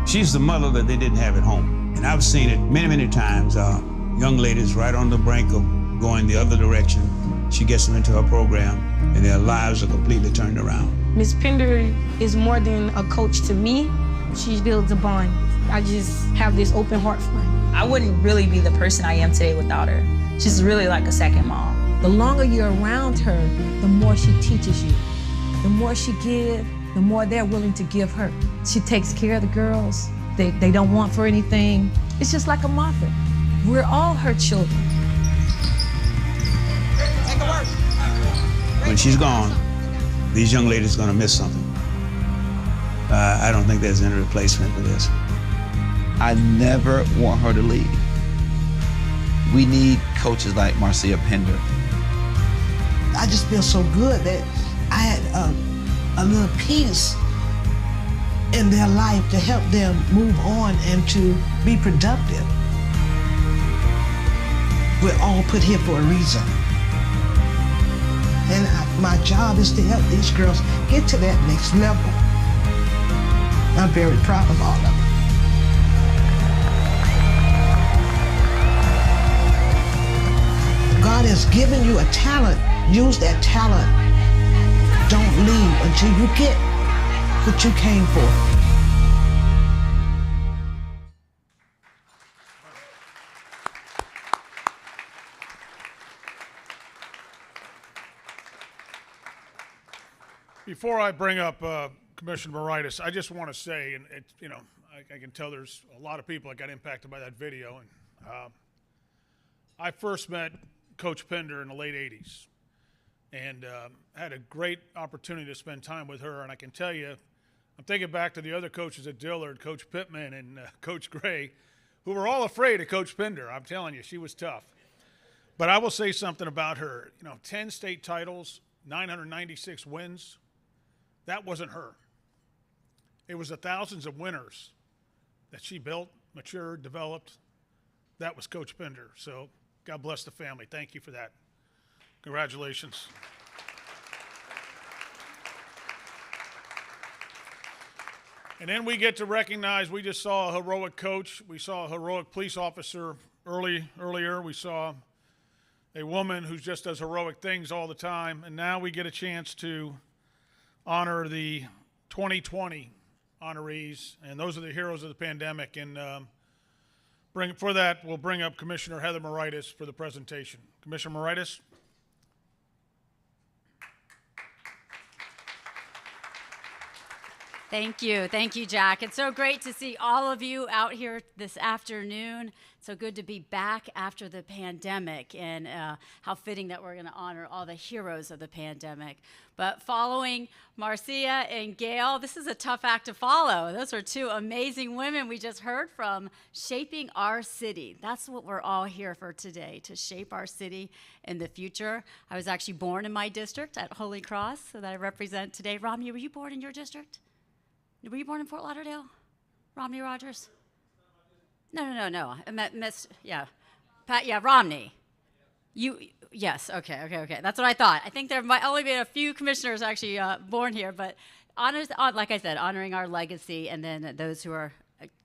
she's the mother that they didn't have at home. And I've seen it many, many times. Young ladies right on the brink of going the other direction. She gets them into her program, and their lives are completely turned around. Ms. Pinder is more than a coach to me. She builds a bond. I just have this open heart for her. I wouldn't really be the person I am today without her. She's really like a second mom. The longer you're around her, the more she teaches you. The more she gives, the more they're willing to give her. She takes care of the girls. They don't want for anything. It's just like a mother. We're all her children. When she's gone, these young ladies are going to miss something. I don't think there's any replacement for this. I never want her to leave. We need coaches like Marcia Pinder. I just feel so good that I had a little piece in their life to help them move on and to be productive. We're all put here for a reason. And my job is to help these girls get to that next level. I'm very proud of all of them. God has given you a talent. Use that talent. Don't leave until you get what you came for. Before I bring up Commissioner Moritas, I just want to say, and I can tell there's a lot of people that got impacted by that video. And I first met Coach Pinder in the late 80s and had a great opportunity to spend time with her. And I can tell you, I'm thinking back to the other coaches at Dillard, Coach Pittman and Coach Gray, who were all afraid of Coach Pinder. I'm telling you, she was tough. But I will say something about her. 10 state titles, 996 wins. That wasn't her. It was the thousands of winners that she built, matured, developed. That was Coach Pinder. So God bless the family. Thank you for that. Congratulations. And then we get to recognize, we just saw a heroic coach. We saw a heroic police officer earlier. We saw a woman who's just does heroic things all the time. And now we get a chance to honor the 2020 honorees. And those are the heroes of the pandemic. And For that, we'll bring up Commissioner Heather Moritas for the presentation. Commissioner Moritas. Thank you, Jack. It's so great to see all of you out here this afternoon. So good to be back after the pandemic, and how fitting that we're going to honor all the heroes of the pandemic. But following Marcia and Gail, this is a tough act to follow. Those are two amazing women we just heard from, shaping our city. That's what we're all here for today, to shape our city in the future. I was actually born in my district at Holy Cross, so that I represent today. Romney, were you born in your district? Were you born in Fort Lauderdale? Romney Rogers? No. I met Miss, yeah. Pat, yeah, Romney. Yes, okay. That's what I thought. I think there might only be a few commissioners actually born here, but like I said, honoring our legacy and then those who are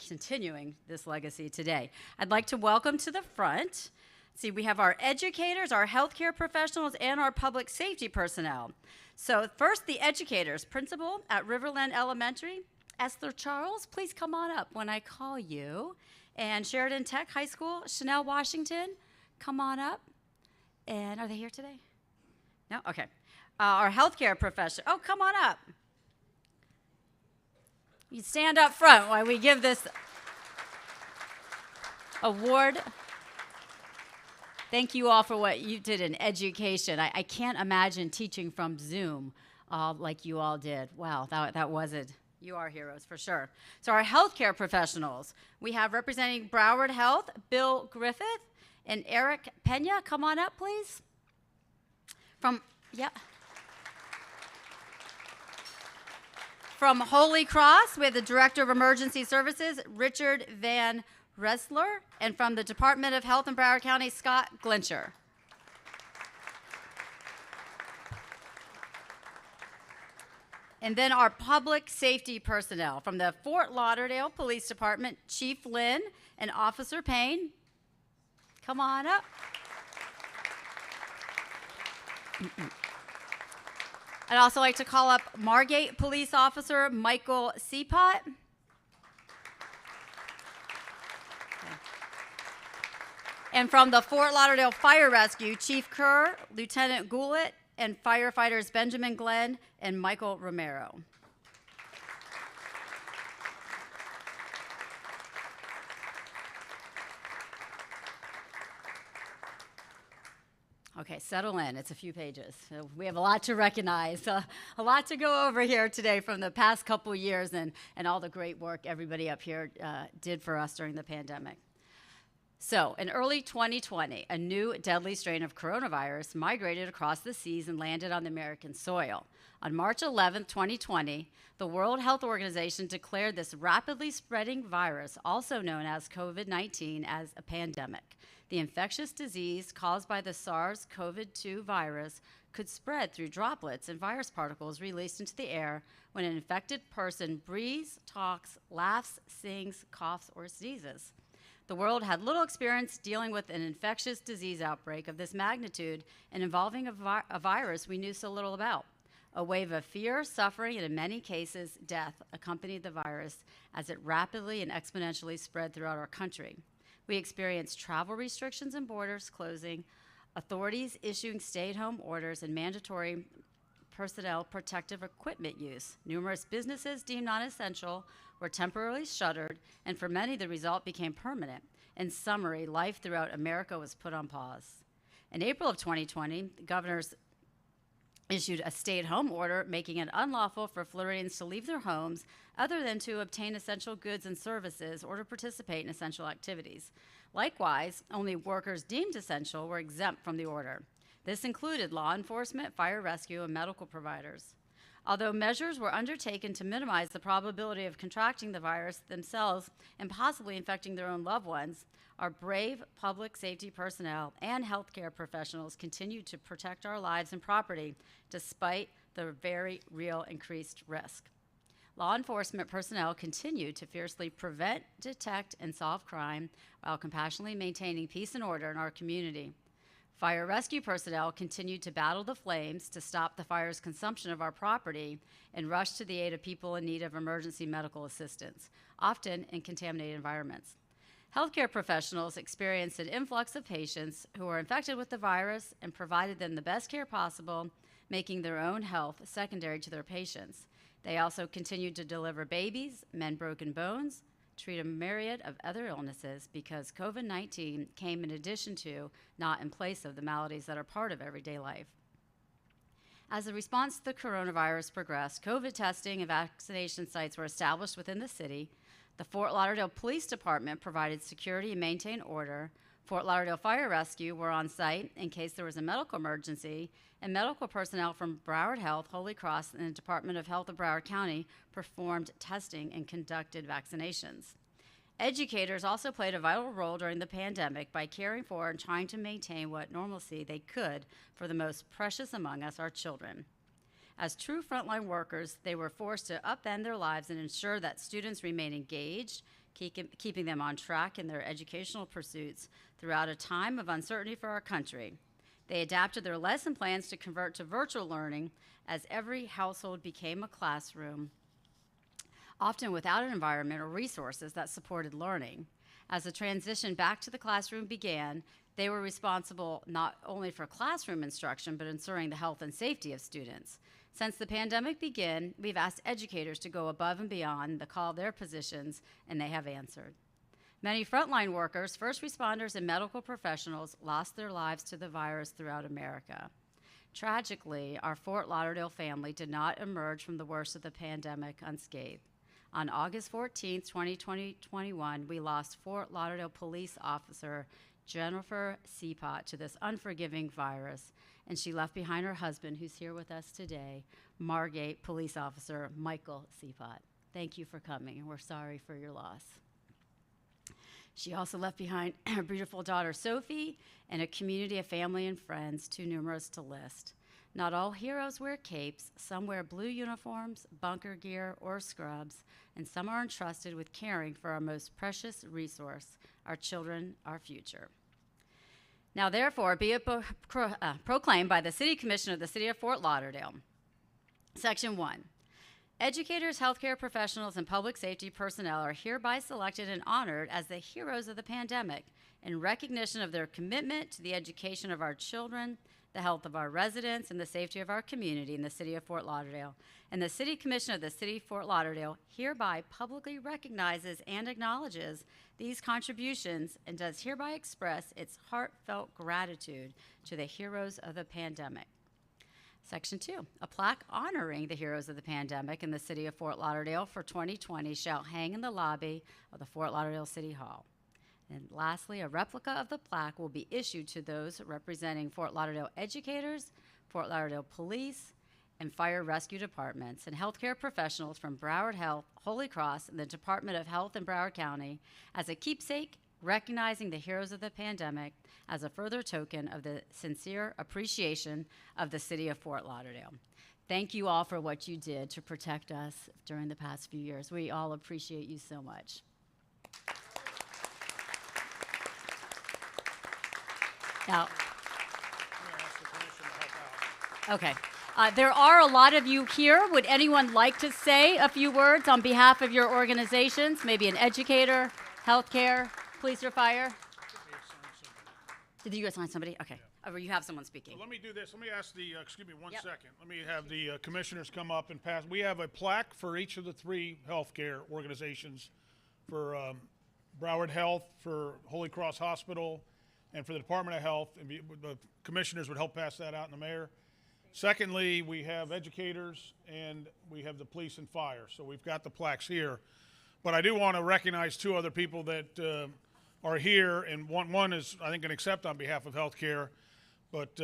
continuing this legacy today. I'd like to welcome to the front, see, we have our educators, our healthcare professionals, and our public safety personnel. So first, the educators. Principal at Riverland Elementary, Esther Charles, please come on up when I call you. And Sheridan Tech High School, Chanel Washington, come on up. And are they here today? No? Okay. Our healthcare professional, oh, come on up. You stand up front while we give this award. Thank you all for what you did in education. I can't imagine teaching from Zoom like you all did. Wow, that wasn't. You are heroes for sure. So our healthcare professionals, we have representing Broward Health, Bill Griffith and Eric Pena. Come on up, please. From Holy Cross, we have the Director of Emergency Services, Richard Van Resler, and from the Department of Health in Broward County, Scott Glincher. And then our public safety personnel from the Fort Lauderdale Police Department, Chief Lynn and Officer Payne. Come on up. I'd also like to call up Margate Police Officer Michael Seapot. And from the Fort Lauderdale Fire Rescue, Chief Kerr, Lieutenant Goulet, and firefighters Benjamin Glenn and Michael Romero. Okay, settle in. It's a few pages. So we have a lot to recognize, a lot to go over here today from the past couple years and all the great work everybody up here did for us during the pandemic. So, in early 2020, a new deadly strain of coronavirus migrated across the seas and landed on the American soil. On March 11, 2020, the World Health Organization declared this rapidly spreading virus, also known as COVID-19, as a pandemic. The infectious disease caused by the SARS-CoV-2 virus could spread through droplets and virus particles released into the air when an infected person breathes, talks, laughs, sings, coughs, or sneezes. The world had little experience dealing with an infectious disease outbreak of this magnitude and involving a virus we knew so little about. A wave of fear, suffering, and in many cases, death accompanied the virus as it rapidly and exponentially spread throughout our country. We experienced travel restrictions and borders closing, authorities issuing stay-at-home orders, and mandatory personnel protective equipment use. Numerous businesses deemed non-essential were temporarily shuttered, and for many, the result became permanent. In summary, life throughout America was put on pause. In April of 2020, governors issued a stay-at-home order making it unlawful for Floridians to leave their homes other than to obtain essential goods and services or to participate in essential activities. Likewise, only workers deemed essential were exempt from the order. This included law enforcement, fire rescue, and medical providers. Although measures were undertaken to minimize the probability of contracting the virus themselves and possibly infecting their own loved ones, our brave public safety personnel and healthcare professionals continued to protect our lives and property despite the very real increased risk. Law enforcement personnel continued to fiercely prevent, detect, and solve crime while compassionately maintaining peace and order in our community. Fire rescue personnel continued to battle the flames to stop the fire's consumption of our property and rush to the aid of people in need of emergency medical assistance, often in contaminated environments. Healthcare professionals experienced an influx of patients who were infected with the virus and provided them the best care possible, making their own health secondary to their patients. They also continued to deliver babies, mend broken bones, treat a myriad of other illnesses because COVID-19 came in addition to, not in place of, the maladies that are part of everyday life. As the response to the coronavirus progressed, COVID testing and vaccination sites were established within the city. The Fort Lauderdale Police Department provided security and maintained order. Fort Lauderdale Fire Rescue were on site in case there was a medical emergency, and medical personnel from Broward Health, Holy Cross, and the Department of Health of Broward County performed testing and conducted vaccinations. Educators also played a vital role during the pandemic by caring for and trying to maintain what normalcy they could for the most precious among us, our children. As true frontline workers, they were forced to upend their lives and ensure that students remain engaged, keeping them on track in their educational pursuits throughout a time of uncertainty for our country. They adapted their lesson plans to convert to virtual learning as every household became a classroom, often without an environment or resources that supported learning. As the transition back to the classroom began, they were responsible not only for classroom instruction, but ensuring the health and safety of students. Since the pandemic began, we've asked educators to go above and beyond the call of their positions, and they have answered. Many frontline workers, first responders, and medical professionals lost their lives to the virus throughout America. Tragically, our Fort Lauderdale family did not emerge from the worst of the pandemic unscathed. On August 14, 2021, we lost Fort Lauderdale police officer Jennifer Seapot to this unforgiving virus, and she left behind her husband, who's here with us today, Margate police officer Michael Seapot. Thank you for coming, and we're sorry for your loss. She also left behind her beautiful daughter Sophie and a community of family and friends too numerous to list. Not all heroes wear capes. Some wear blue uniforms, bunker gear, or scrubs, and some are entrusted with caring for our most precious resource, our children, our future. Now, therefore, be it proclaimed by the City Commission of the City of Fort Lauderdale. Section 1. Educators, healthcare professionals, and public safety personnel are hereby selected and honored as the heroes of the pandemic in recognition of their commitment to the education of our children, the health of our residents, and the safety of our community in the City of Fort Lauderdale. And the City Commission of the City of Fort Lauderdale hereby publicly recognizes and acknowledges these contributions and does hereby express its heartfelt gratitude to the heroes of the pandemic. Section 2, a plaque honoring the heroes of the pandemic in the City of Fort Lauderdale for 2020 shall hang in the lobby of the Fort Lauderdale City Hall. And lastly, a replica of the plaque will be issued to those representing Fort Lauderdale educators, Fort Lauderdale police, and fire rescue departments, and healthcare professionals from Broward Health, Holy Cross, and the Department of Health in Broward County as a keepsake recognizing the heroes of the pandemic as a further token of the sincere appreciation of the City of Fort Lauderdale. Thank you all for what you did to protect us during the past few years. We all appreciate you so much. Now, okay. There are a lot of you here. Would anyone like to say a few words on behalf of your organizations? Maybe an educator, healthcare, police or fire? Did you assign somebody? Okay. Or you have someone speaking. Let me do this. Let me ask the, excuse me one second. Let me have the commissioners come up and pass. We have a plaque for each of the three healthcare organizations, for Broward Health, for Holy Cross Hospital, and for the Department of Health. And the commissioners would help pass that out, and the mayor. Secondly, we have educators, and we have the police and fire. So we've got the plaques here. But I do want to recognize two other people that are here, and one is, I think, an accept on behalf of healthcare, but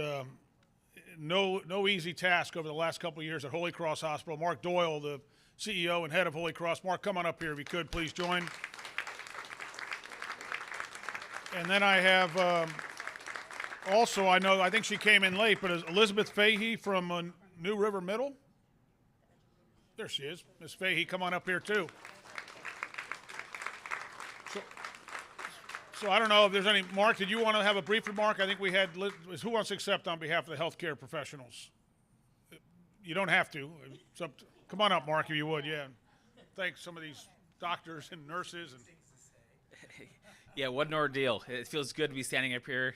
no easy task over the last couple of years at Holy Cross Hospital. Mark Doyle, the CEO and head of Holy Cross. Mark, come on up here if you could, please join. And then I have also, I think she came in late, but is Elizabeth Fahey from New River Middle? There she is. Miss Fahey, come on up here too. So I don't know if there's any, Mark, did you want to have a brief remark? I think we had, who wants to accept on behalf of the healthcare professionals? You don't have to. It's up to, come on up, Mark, if you would, yeah. Thanks some of these doctors and nurses. And Yeah, what an ordeal. It feels good to be standing up here,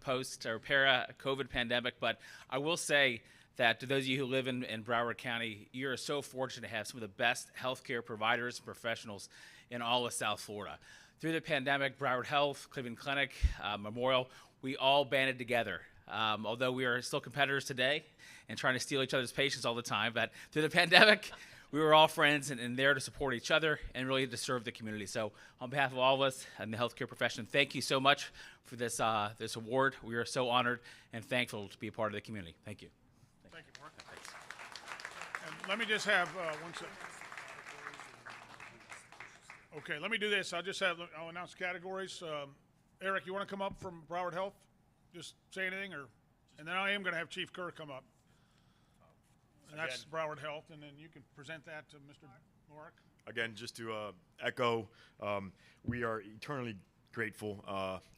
post or para-COVID pandemic. But I will say that to those of you who live in Broward County, you're so fortunate to have some of the best healthcare providers and professionals in all of South Florida. Through the pandemic, Broward Health, Cleveland Clinic, Memorial, we all banded together. Although we are still competitors today and trying to steal each other's patients all the time, but through the pandemic, we were all friends and there to support each other and really to serve the community. So on behalf of all of us and the healthcare profession, thank you so much for this award. We are so honored and thankful to be a part of the community. Thank you. Thank you, Mark. Thanks. And let me just have one second. Okay, let me do this. I'll announce categories. Eric, you want to come up from Broward Health? Just say anything, and then I am going to have Chief Kerr come up. And that's Broward Health, and then you can present that to Mr. Lorick. Again, just to echo, we are eternally grateful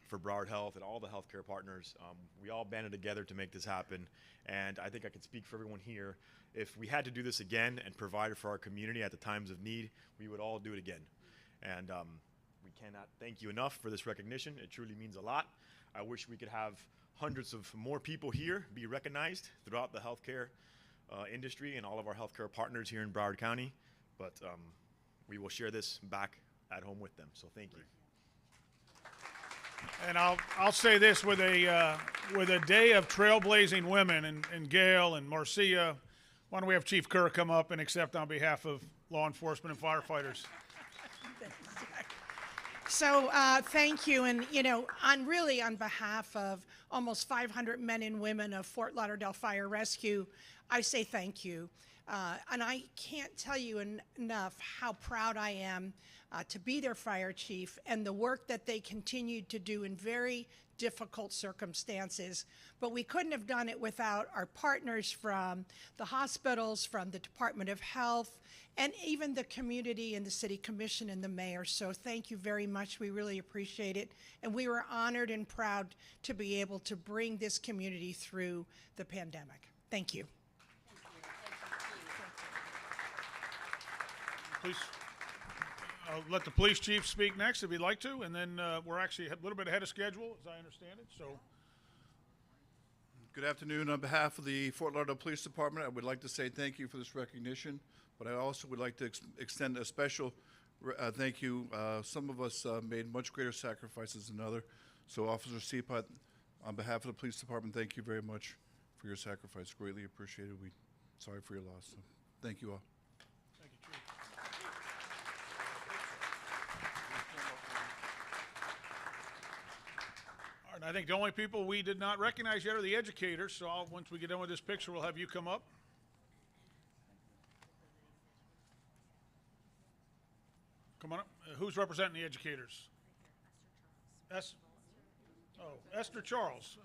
for Broward Health and all the healthcare partners. We all banded together to make this happen, and I think I can speak for everyone here. If we had to do this again and provide for our community at the times of need, we would all do it again. And we cannot thank you enough for this recognition. It truly means a lot. I wish we could have hundreds of more people here be recognized throughout the healthcare industry and all of our healthcare partners here in Broward County, but we will share this back at home with them. So thank you. And I'll say this, with a day of trailblazing women and Gail and Marcia, why don't we have Chief Kerr come up and accept on behalf of law enforcement and firefighters. So thank you, and on behalf of almost 500 men and women of Fort Lauderdale Fire Rescue, I say thank you. And I can't tell you enough how proud I am to be their fire chief and the work that they continued to do in very difficult circumstances. But we couldn't have done it without our partners from the hospitals, from the Department of Health, and even the community and the City Commission and the mayor. So thank you very much. We really appreciate it. And we were honored and proud to be able to bring this community through the pandemic. Thank you. Please, I'll let the police chief speak next if he'd like to, and then we're actually a little bit ahead of schedule, as I understand it. So, good afternoon. On behalf of the Fort Lauderdale Police Department, I would like to say thank you for this recognition, but I also would like to extend a special thank you. Some of us made much greater sacrifices than others. So, Officer Seapot, on behalf of the police department, thank you very much for your sacrifice. Greatly appreciated. We're sorry for your loss. So, thank you all. I think the only people we did not recognize yet are the educators, so once we get done with this picture, we'll have you come up. Come on up. Who's representing the educators? Esther Charles.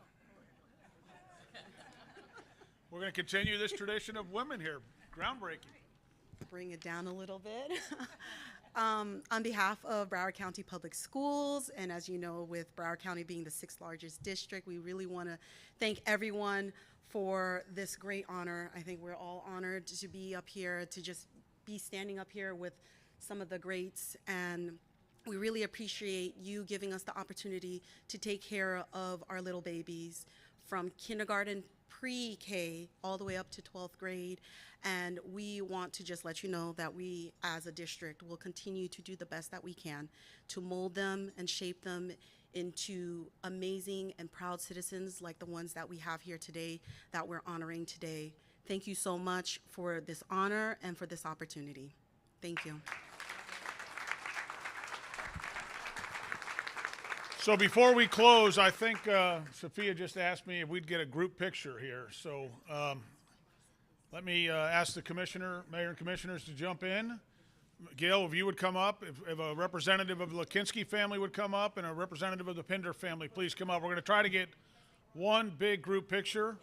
We're going to continue this tradition of women here. Groundbreaking. Bring it down a little bit. On behalf of Broward County Public Schools, and as you know, with Broward County being the 6th largest district, we really want to thank everyone for this great honor. I think we're all honored to be up here, to just be standing up here with some of the greats, and we really appreciate you giving us the opportunity to take care of our little babies from kindergarten, pre-K, all the way up to 12th grade. And we want to just let you know that we, as a district, will continue to do the best that we can to mold them and shape them into amazing and proud citizens like the ones that we have here today, that we're honoring today. Thank you so much for this honor and for this opportunity. Thank you. So before we close, I think Sophia just asked me if we'd get a group picture here. So let me ask the mayor and commissioners to jump in. Gail, if you would come up, if a representative of the Lackinsky family would come up, and a representative of the Pinder family, please come up. We're going to try to get one big group picture.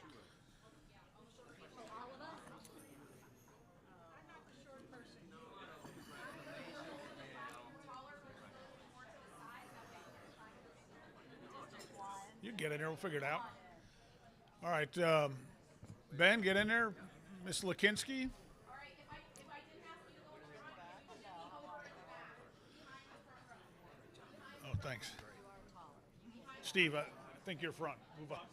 You get in there, we'll figure it out. All right, Ben, get in there. Miss Lackinsky. Oh, thanks. Steve, I think you're front. Move up.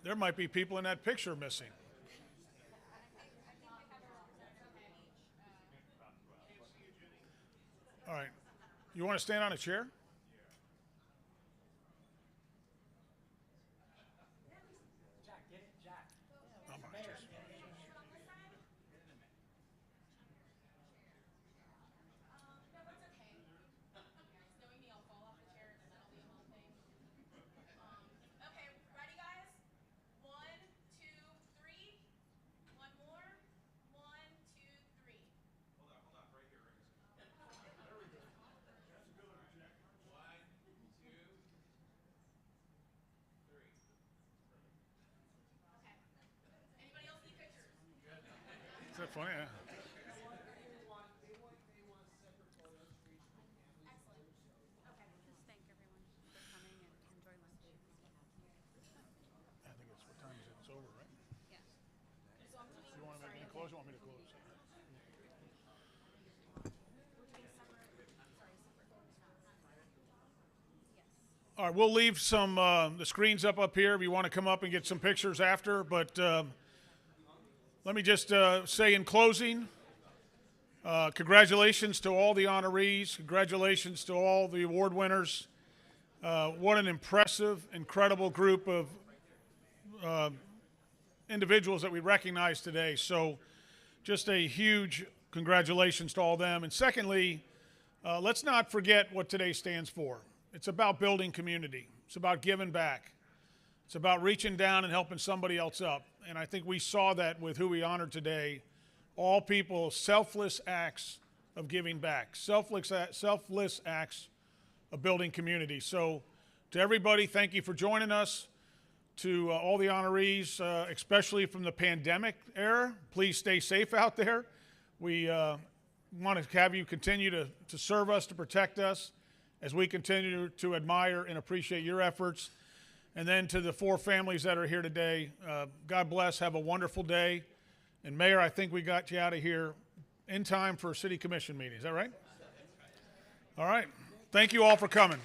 There might be people in that picture missing. All right. You want to stand on a chair? Is that funny? Yeah. I think it's what time is it? It's over, right? Yeah. You want to make any close? You want me to close? All right, we'll leave some the screens up here if you want to come up and get some pictures after. But let me just say in closing, congratulations to all the honorees. Congratulations to all the award winners. What an impressive, incredible group of individuals that we recognize today. So just a huge congratulations to all of them. And secondly, let's not forget what today stands for. It's about building community. It's about giving back. It's about reaching down and helping somebody else up. And I think we saw that with who we honored today. All people, selfless acts of giving back, selfless acts of building community. So to everybody, thank you for joining us. To all the honorees, especially from the pandemic era, please stay safe out there. We want to have you continue to serve us, to protect us, as we continue to admire and appreciate your efforts. And then to the 4 families that are here today, God bless, have a wonderful day. And Mayor, I think we got you out of here in time for a city commission meeting. Is that right? All right. Thank you all for coming.